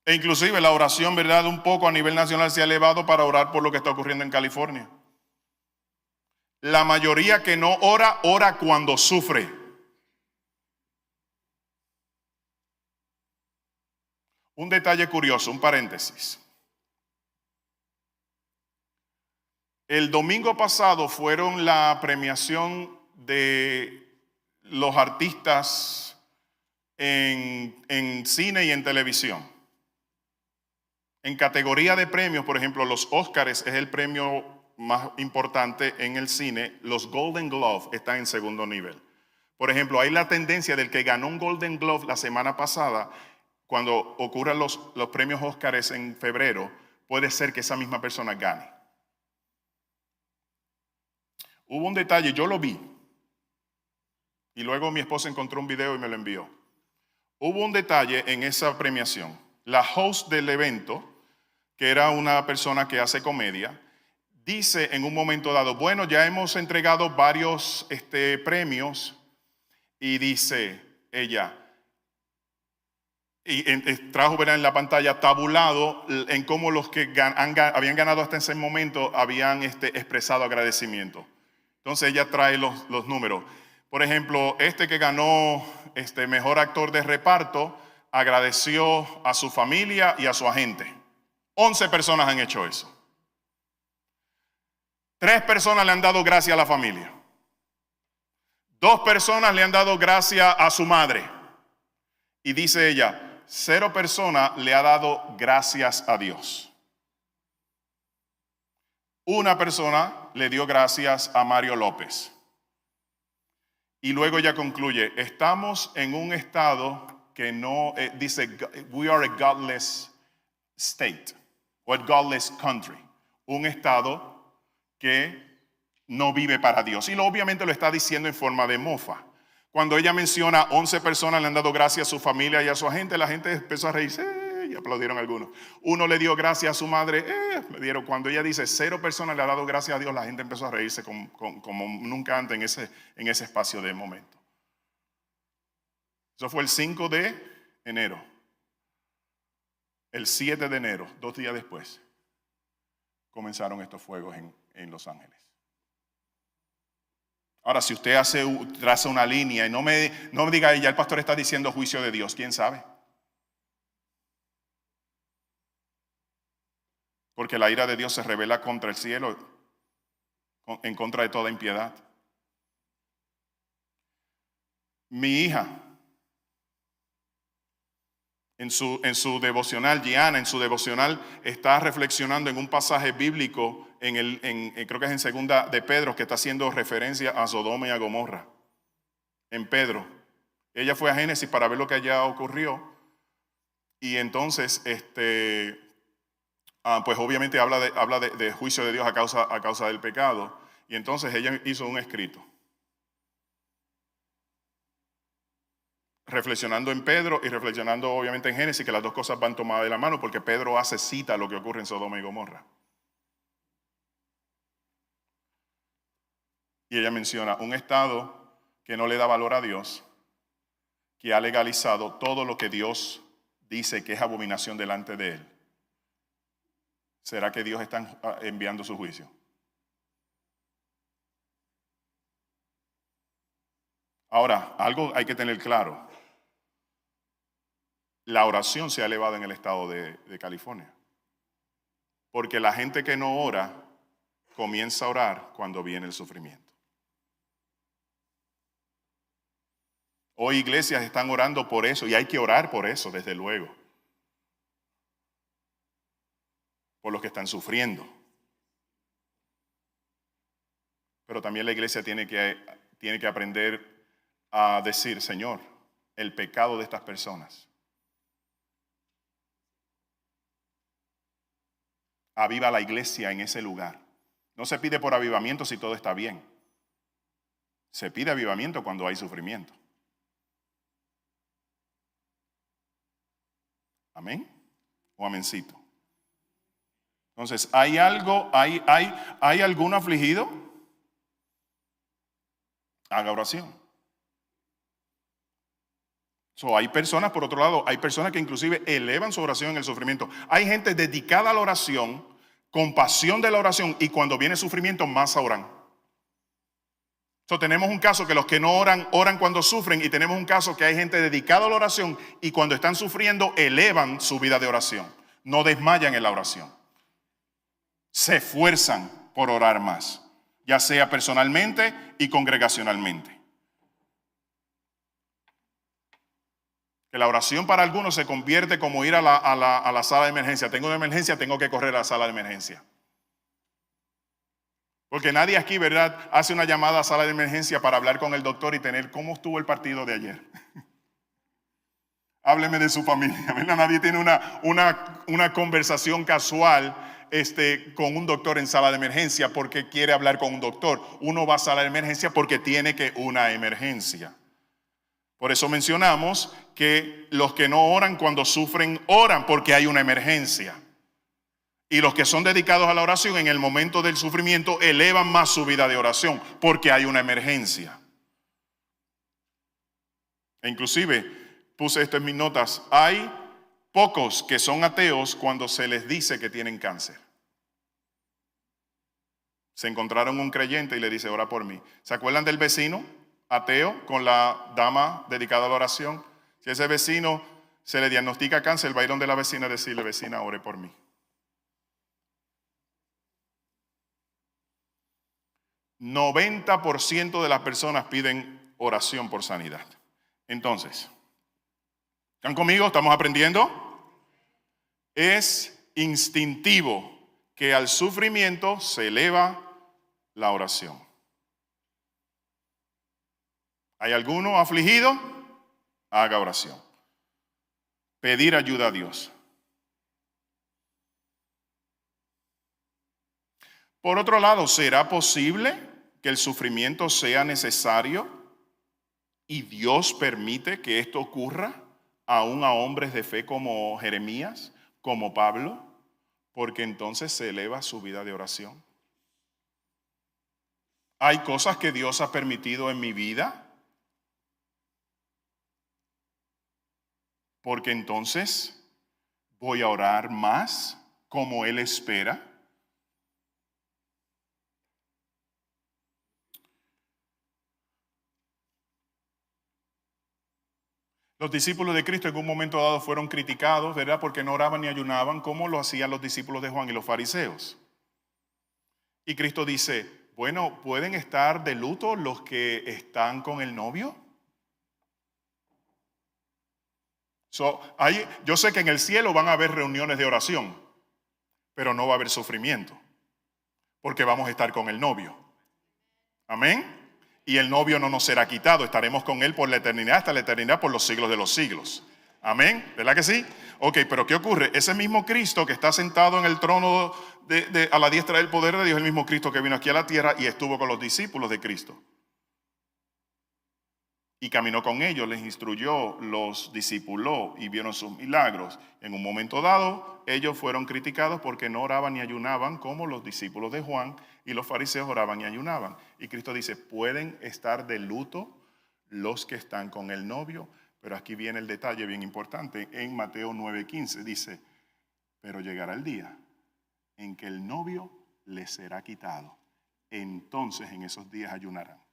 E inclusive la oración, ¿verdad? Un poco a nivel nacional se ha elevado para orar por lo que está ocurriendo en California. La mayoría que no ora, ora cuando sufre. Un detalle curioso, un paréntesis. El domingo pasado fueron la premiación de los artistas en cine y en televisión. En categoría de premios, por ejemplo, los Óscares es el premio más importante en el cine. Los Golden Globe están en segundo nivel. Por ejemplo, hay la tendencia del que ganó un Golden Globe la semana pasada, cuando ocurran los premios Óscares en febrero, puede ser que esa misma persona gane. Hubo un detalle, yo lo vi, y luego mi esposa encontró un video y me lo envió. Hubo un detalle en esa premiación. La host del evento, que era una persona que hace comedia, dice en un momento dado, bueno, ya hemos entregado varios premios, y dice ella, y trajo en la pantalla tabulado en cómo los que habían ganado hasta ese momento habían expresado agradecimiento. Entonces ella trae los números. Por ejemplo, que ganó mejor actor de reparto agradeció a su familia y a su agente. 11 personas han hecho eso. 3 personas le han dado gracias a la familia. 2 personas le han dado gracias a su madre. Y dice ella, 0 personas le ha dado gracias a Dios. 1 persona le dio gracias a Mario López. Y luego ella concluye, estamos en un estado que no, dice, we are a godless state, or a godless country. Un estado que no vive para Dios. Y obviamente lo está diciendo en forma de mofa. Cuando ella menciona 11 personas le han dado gracias a su familia y a su agente, la gente empezó a reírse. Y aplaudieron algunos. 1 le dio gracias a su madre. Me dieron. Cuando ella dice 0 personas le ha dado gracias a Dios, la gente empezó a reírse como nunca antes en ese espacio de momento. Eso fue el 5 de enero. El 7 de enero, 2 días después, comenzaron estos fuegos en Los Ángeles. Ahora, si usted traza una línea y no me diga, ya el pastor está diciendo juicio de Dios, ¿quién sabe? Porque la ira de Dios se revela contra el cielo, en contra de toda impiedad. Mi hija En su devocional, Gianna, en su devocional, está reflexionando en un pasaje bíblico, creo que es en segunda de Pedro, que está haciendo referencia a Sodoma y a Gomorra. En Pedro. Ella fue a Génesis para ver lo que allá ocurrió. Y entonces, pues obviamente habla de juicio de Dios a causa del pecado. Y entonces ella hizo un escrito. Reflexionando en Pedro y reflexionando obviamente en Génesis, que las dos cosas van tomadas de la mano, porque Pedro hace cita a lo que ocurre en Sodoma y Gomorra. Y ella menciona un estado que no le da valor a Dios, que ha legalizado todo lo que Dios dice que es abominación delante de él. ¿Será que Dios está enviando su juicio? Ahora, algo hay que tener claro. La oración se ha elevado en el estado de California. Porque la gente que no ora comienza a orar cuando viene el sufrimiento. Hoy iglesias están orando por eso y hay que orar por eso, desde luego. Por los que están sufriendo. Pero también la iglesia tiene que aprender a decir, Señor, el pecado de estas personas. Aviva la iglesia en ese lugar. No se pide por avivamiento si todo está bien. Se pide avivamiento cuando hay sufrimiento. ¿Amén? ¿O amencito? Entonces, ¿hay algún afligido? Haga oración. Hay personas, por otro lado, hay personas que inclusive elevan su oración en el sufrimiento. Hay gente dedicada a la oración, con pasión de la oración, y cuando viene sufrimiento más oran. Tenemos un caso que los que no oran, oran cuando sufren, y tenemos un caso que hay gente dedicada a la oración y cuando están sufriendo elevan su vida de oración. No desmayan en la oración. Se esfuerzan por orar más, ya sea personalmente y congregacionalmente. Que la oración para algunos se convierte como ir a la sala de emergencia. Tengo una emergencia, tengo que correr a la sala de emergencia. Porque nadie aquí, ¿verdad?, hace una llamada a sala de emergencia para hablar con el doctor y tener cómo estuvo el partido de ayer. Hábleme de su familia, ¿verdad? Nadie tiene una conversación casual con un doctor en sala de emergencia porque quiere hablar con un doctor. Uno va a sala de emergencia porque tiene una emergencia. Por eso mencionamos que los que no oran cuando sufren, oran porque hay una emergencia. Y los que son dedicados a la oración en el momento del sufrimiento elevan más su vida de oración porque hay una emergencia. E inclusive puse esto en mis notas. Hay pocos que son ateos cuando se les dice que tienen cáncer. Se encontraron un creyente y le dice, ora por mí. ¿Se acuerdan del vecino ateo con la dama dedicada a la oración? Si ese vecino se le diagnostica cáncer, va a ir donde la vecina a decirle, vecina, ore por mí. 90% de las personas piden oración por sanidad. Entonces, ¿están conmigo? ¿Estamos aprendiendo? Es instintivo que al sufrimiento se eleva la oración. ¿Hay alguno afligido? Haga oración. Pedir ayuda a Dios. Por otro lado, ¿será posible que el sufrimiento sea necesario y Dios permite que esto ocurra aún a hombres de fe como Jeremías, como Pablo? Porque entonces se eleva su vida de oración. ¿Hay cosas que Dios ha permitido en mi vida? Porque entonces voy a orar más como Él espera. Los discípulos de Cristo en un momento dado fueron criticados, ¿verdad? Porque no oraban ni ayunaban como lo hacían los discípulos de Juan y los fariseos. Y Cristo dice, bueno, ¿pueden estar de luto los que están con el novio? Yo sé que en el cielo van a haber reuniones de oración, pero no va a haber sufrimiento, porque vamos a estar con el novio. Amén. Y el novio no nos será quitado, estaremos con él por la eternidad, hasta la eternidad, por los siglos de los siglos. Amén, ¿verdad que sí? Ok, pero ¿qué ocurre? Ese mismo Cristo que está sentado en el trono a la diestra del poder de Dios, el mismo Cristo que vino aquí a la tierra y estuvo con los discípulos de Cristo. Y caminó con ellos, les instruyó, los discipuló y vieron sus milagros. En un momento dado, ellos fueron criticados porque no oraban ni ayunaban como los discípulos de Juan, y los fariseos oraban y ayunaban. Y Cristo dice, pueden estar de luto los que están con el novio, pero aquí viene el detalle bien importante. En Mateo 9:15 dice, pero llegará el día en que el novio les será quitado. Entonces en esos días ayunarán.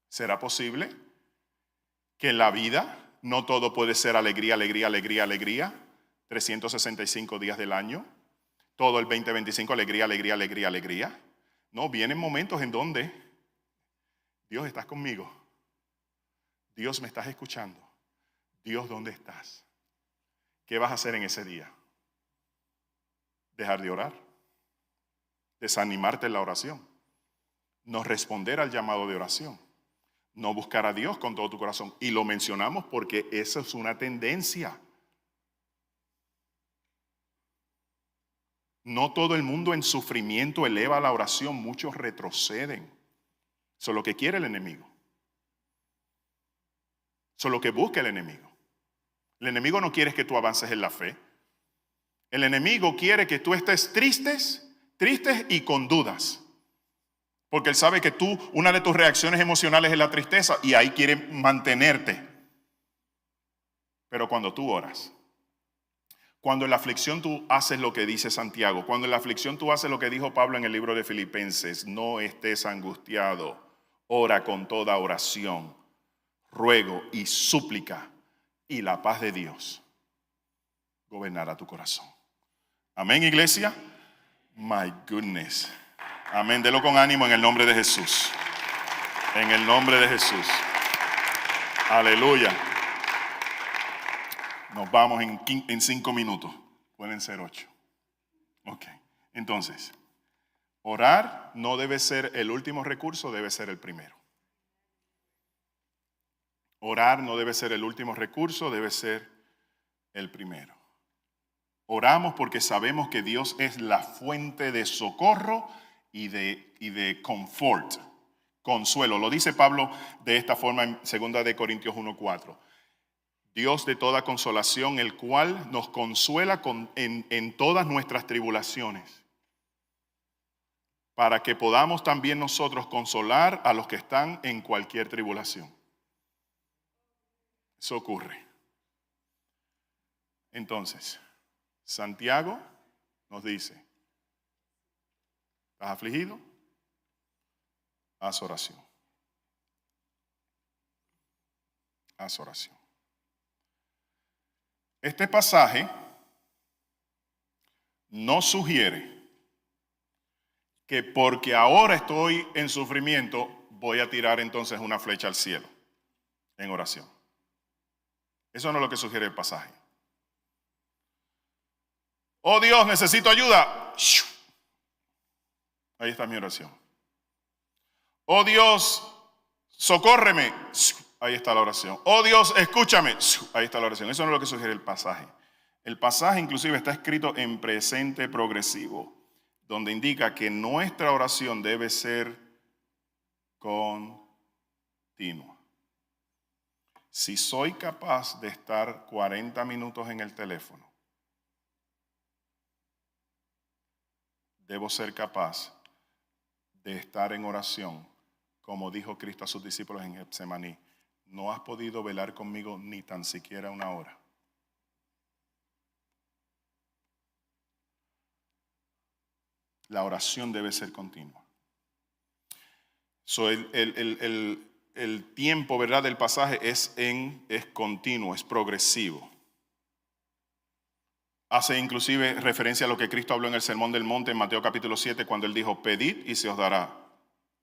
¿Será posible que en la vida no todo puede ser alegría, alegría, alegría, alegría? 365 días del año. Todo el 2025 alegría, alegría, alegría, alegría. No, vienen momentos en donde Dios, estás conmigo. Dios, me estás escuchando. Dios, ¿dónde estás? ¿Qué vas a hacer en ese día? Dejar de orar. Desanimarte en la oración. No responder al llamado de oración. No buscar a Dios con todo tu corazón. Y lo mencionamos porque esa es una tendencia. No todo el mundo en sufrimiento eleva la oración. Muchos retroceden. Eso es lo que quiere el enemigo. Eso es lo que busca el enemigo. El enemigo no quiere que tú avances en la fe. El enemigo quiere que tú estés tristes y con dudas. Porque él sabe que una de tus reacciones emocionales es la tristeza y ahí quiere mantenerte. Pero cuando tú oras, cuando en la aflicción tú haces lo que dice Santiago, cuando en la aflicción tú haces lo que dijo Pablo en el libro de Filipenses, no estés angustiado, ora con toda oración, ruego y súplica, y la paz de Dios gobernará tu corazón. Amén, iglesia. My goodness. Amén, delo con ánimo en el nombre de Jesús. En el nombre de Jesús. Aleluya. Nos vamos en 5 minutos. Pueden ser 8. Ok. Entonces, orar no debe ser el último recurso, debe ser el primero. Orar no debe ser el último recurso, debe ser el primero. Oramos porque sabemos que Dios es la fuente de socorro y de confort, consuelo. Lo dice Pablo de esta forma en 2 Corintios 1:4. Dios de toda consolación, el cual nos consuela en todas nuestras tribulaciones, para que podamos también nosotros consolar a los que están en cualquier tribulación. Eso ocurre. Entonces, Santiago nos dice, ¿estás afligido? Haz oración. Haz oración. Este pasaje no sugiere que porque ahora estoy en sufrimiento voy a tirar entonces una flecha al cielo en oración. Eso no es lo que sugiere el pasaje. Oh Dios, necesito ayuda. Ahí está mi oración. Oh Dios, socórreme. Ahí está la oración. Oh Dios, escúchame. Ahí está la oración. Eso no es lo que sugiere el pasaje. El pasaje inclusive está escrito en presente progresivo, donde indica que nuestra oración debe ser continua. Si soy capaz de estar 40 minutos en el teléfono, debo ser capaz de estar en oración, como dijo Cristo a sus discípulos en Getsemaní. No has podido velar conmigo ni tan siquiera una hora. La oración debe ser continua. El tiempo, ¿verdad?, del pasaje es continuo, es progresivo. Hace inclusive referencia a lo que Cristo habló en el Sermón del Monte en Mateo capítulo 7, cuando él dijo, pedid y se os dará.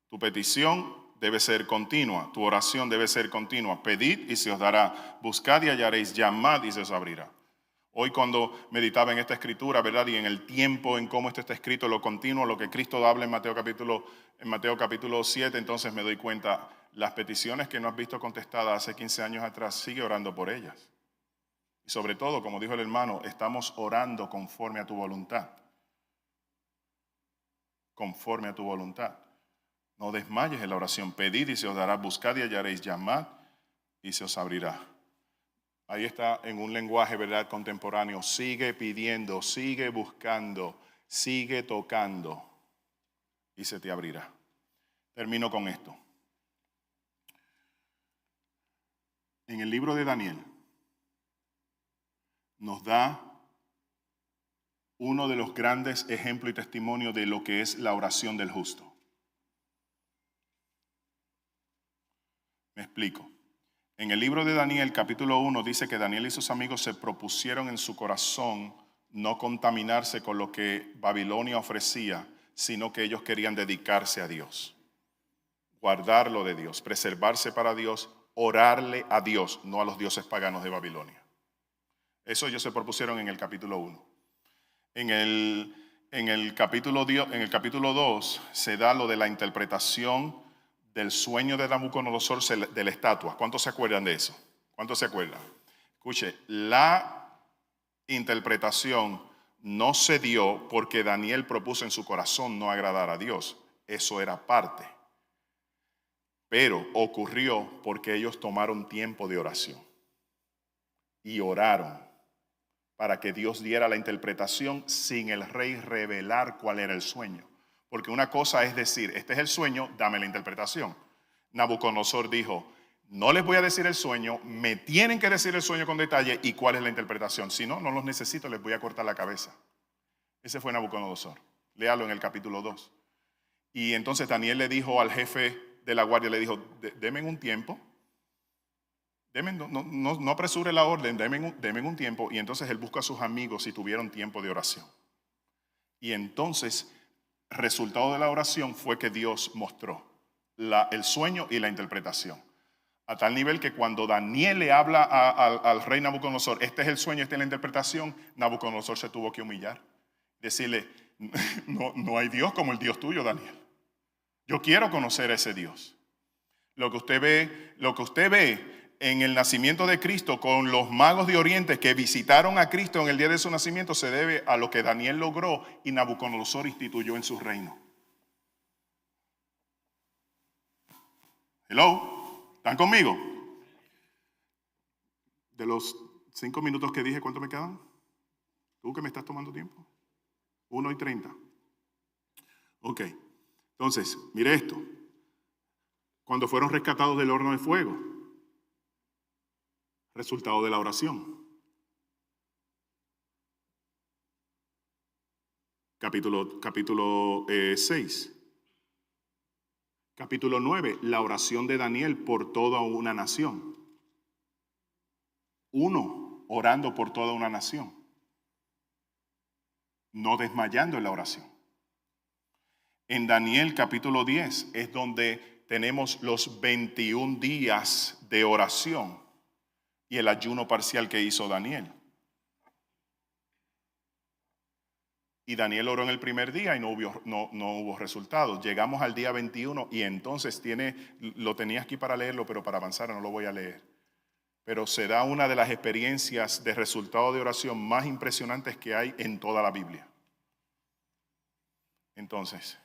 Tu petición debe ser continua, tu oración debe ser continua. Pedid y se os dará, buscad y hallaréis, llamad y se os abrirá. Hoy cuando meditaba en esta escritura, ¿verdad? Y en el tiempo, en cómo esto está escrito, lo continuo, lo que Cristo habla en Mateo capítulo 7, entonces me doy cuenta, las peticiones que no has visto contestadas hace 15 años atrás, sigue orando por ellas. Y sobre todo, como dijo el hermano, estamos orando conforme a tu voluntad. Conforme a tu voluntad. No desmayes en la oración. Pedid y se os dará, buscad y hallaréis, llamad y se os abrirá. Ahí está en un lenguaje, ¿verdad?, contemporáneo. Sigue pidiendo, sigue buscando, sigue tocando y se te abrirá. Termino con esto. En el libro de Daniel nos da uno de los grandes ejemplos y testimonios de lo que es la oración del justo. Me explico. En el libro de Daniel, capítulo 1, dice que Daniel y sus amigos se propusieron en su corazón no contaminarse con lo que Babilonia ofrecía, sino que ellos querían dedicarse a Dios, guardarlo de Dios, preservarse para Dios, orarle a Dios, no a los dioses paganos de Babilonia. Eso ellos se propusieron en el capítulo 1. En el capítulo 2 se da lo de la interpretación del sueño de Nabucodonosor de la estatua. ¿Cuántos se acuerdan de eso? ¿Cuántos se acuerdan? Escuche, la interpretación no se dio porque Daniel propuso en su corazón no agradar a Dios. Eso era parte. Pero ocurrió porque ellos tomaron tiempo de oración y oraron para que Dios diera la interpretación sin el rey revelar cuál era el sueño. Porque una cosa es decir, este es el sueño, dame la interpretación. Nabucodonosor dijo, no les voy a decir el sueño, me tienen que decir el sueño con detalle y cuál es la interpretación. Si no, no los necesito, les voy a cortar la cabeza. Ese fue Nabucodonosor. Léalo en el capítulo 2. Y entonces Daniel le dijo al jefe de la guardia, le dijo, denme un tiempo. No apresure la orden, denme un tiempo. Y entonces él busca a sus amigos si tuvieron tiempo de oración. Y entonces, resultado de la oración fue que Dios mostró el sueño y la interpretación. A tal nivel que cuando Daniel le habla al rey Nabucodonosor, este es el sueño, esta es la interpretación, Nabucodonosor se tuvo que humillar. Decirle, no hay Dios como el Dios tuyo, Daniel. Yo quiero conocer a ese Dios. Lo que usted ve en el nacimiento de Cristo con los magos de Oriente que visitaron a Cristo en el día de su nacimiento se debe a lo que Daniel logró y Nabucodonosor instituyó en su reino. Hello, ¿están conmigo? De los 5 minutos que dije, ¿cuánto me quedan? ¿Tú que me estás tomando tiempo? 1:30. Ok, entonces, mire esto. Cuando fueron rescatados del horno de fuego, resultado de la oración. Capítulo 6. Capítulo 9, la oración de Daniel por toda una nación. 1, orando por toda una nación. No desmayando en la oración. En Daniel capítulo 10 es donde tenemos los 21 días de oración y el ayuno parcial que hizo Daniel. Y Daniel oró en el primer día y no hubo resultados. Llegamos al día 21 y entonces lo tenía aquí para leerlo, pero para avanzar no lo voy a leer. Pero se da una de las experiencias de resultado de oración más impresionantes que hay en toda la Biblia. Entonces,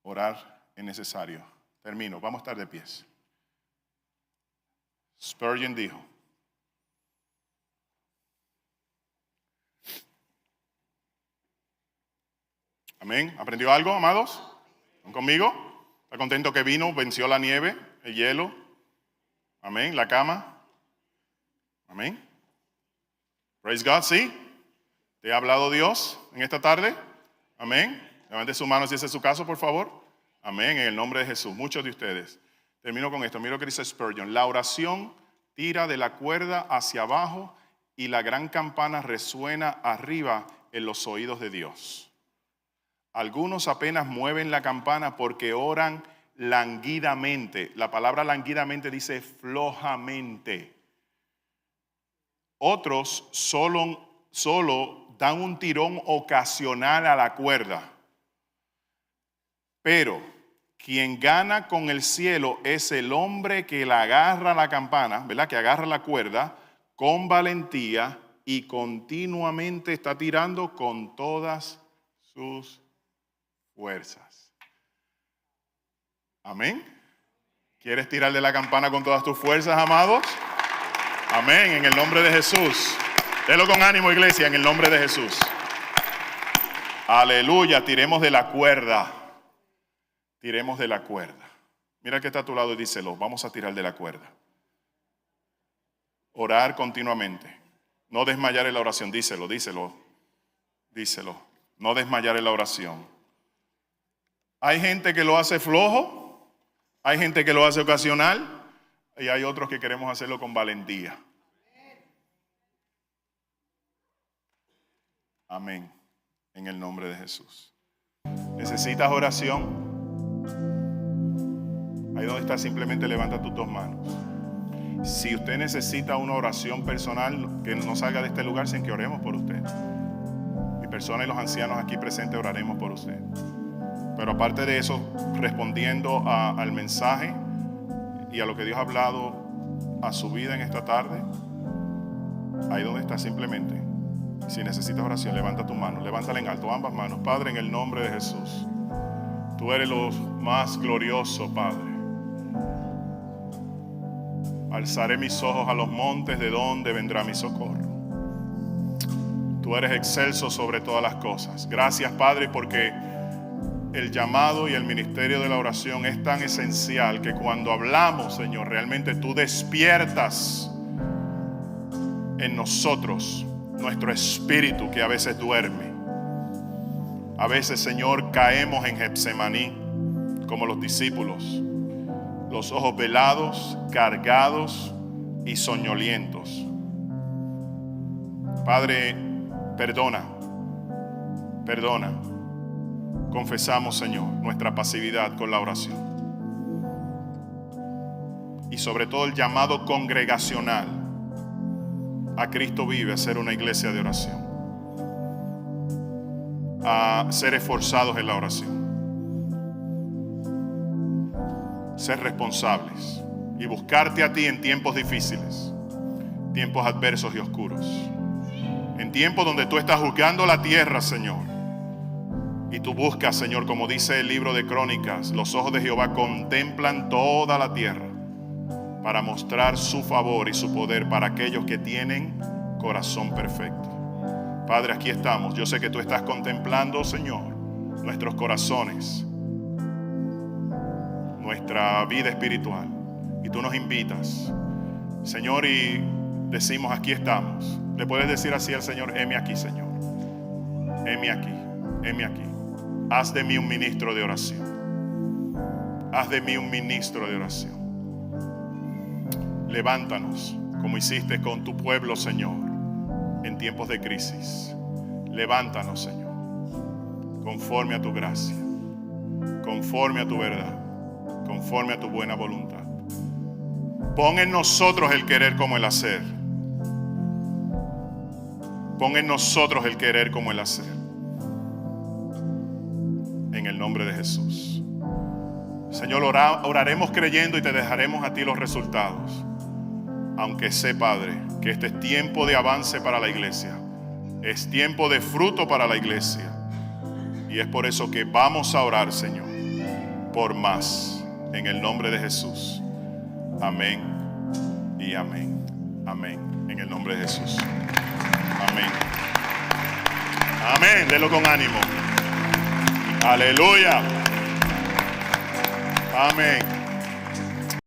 orar es necesario. Termino, vamos a estar de pies. Spurgeon dijo, amén. ¿Aprendió algo, amados? ¿Están conmigo? ¿Está contento que vino, venció la nieve, el hielo? Amén. La cama. Amén. Praise God, ¿sí? ¿Te ha hablado Dios en esta tarde? Amén. Levante su mano si ese es su caso, por favor. Amén. En el nombre de Jesús. Muchos de ustedes. Termino con esto. Mira lo que dice Spurgeon. La oración tira de la cuerda hacia abajo y la gran campana resuena arriba en los oídos de Dios. Algunos apenas mueven la campana porque oran languidamente. La palabra languidamente dice flojamente. Otros solo dan un tirón ocasional a la cuerda. Pero quien gana con el cielo es el hombre que la agarra la campana, ¿verdad? Que agarra la cuerda con valentía y continuamente está tirando con todas sus fuerzas. Amén. ¿Quieres tirar de la campana con todas tus fuerzas, amados? Amén, en el nombre de Jesús. Delo con ánimo, iglesia, en el nombre de Jesús. Aleluya, tiremos de la cuerda. Tiremos de la cuerda. Mira que está a tu lado y díselo, vamos a tirar de la cuerda. Orar continuamente. No desmayar en la oración, díselo. No desmayar en la oración. Hay gente que lo hace flojo, hay gente que lo hace ocasional y hay otros que queremos hacerlo con valentía. Amén. En el nombre de Jesús. ¿Necesitas oración? Ahí donde está, simplemente levanta tus dos manos. Si usted necesita una oración personal, que no salga de este lugar sin que oremos por usted. Mi persona y los ancianos aquí presentes oraremos por usted. Pero aparte de eso, respondiendo al mensaje y a lo que Dios ha hablado a su vida en esta tarde, ahí donde está, simplemente, si necesitas oración, levanta tu mano, levántala en alto, ambas manos. Padre, en el nombre de Jesús, tú eres lo más glorioso, Padre. Alzaré mis ojos a los montes, ¿de dónde vendrá mi socorro? Tú eres excelso sobre todas las cosas. Gracias, Padre, porque el llamado y el ministerio de la oración es tan esencial que cuando hablamos, Señor, realmente tú despiertas en nosotros nuestro espíritu que a veces duerme. A veces, Señor, caemos en Getsemaní como los discípulos, los ojos velados, cargados y soñolientos. Padre, perdona. Confesamos, Señor, nuestra pasividad con la oración. Y sobre todo el llamado congregacional a Cristo vive, a ser una iglesia de oración, a ser esforzados en la oración, ser responsables y buscarte a ti en tiempos difíciles, tiempos adversos y oscuros, en tiempos donde tú estás juzgando la tierra, Señor, y tú buscas, Señor, como dice el libro de Crónicas, los ojos de Jehová contemplan toda la tierra para mostrar su favor y su poder para aquellos que tienen corazón perfecto. Padre, aquí estamos. Yo sé que tú estás contemplando, Señor, nuestros corazones, nuestra vida espiritual, y tú nos invitas, Señor, y decimos: aquí estamos. Le puedes decir así al Señor: heme aquí, Señor, heme aquí, heme aquí. Haz de mí un ministro de oración. Haz de mí un ministro de oración. Levántanos como hiciste con tu pueblo, Señor, en tiempos de crisis. Levántanos, Señor, conforme a tu gracia, conforme a tu verdad, conforme a tu buena voluntad. Pon en nosotros el querer como el hacer. Pon en nosotros el querer como el hacer. En el nombre de Jesús. Señor, oraremos creyendo y te dejaremos a ti los resultados. Aunque sé, Padre, que este es tiempo de avance para la iglesia. Es tiempo de fruto para la iglesia. Y es por eso que vamos a orar, Señor, por más. En el nombre de Jesús. Amén y amén. Amén. En el nombre de Jesús. Amén. Amén. Delo con ánimo. Aleluya. Amén.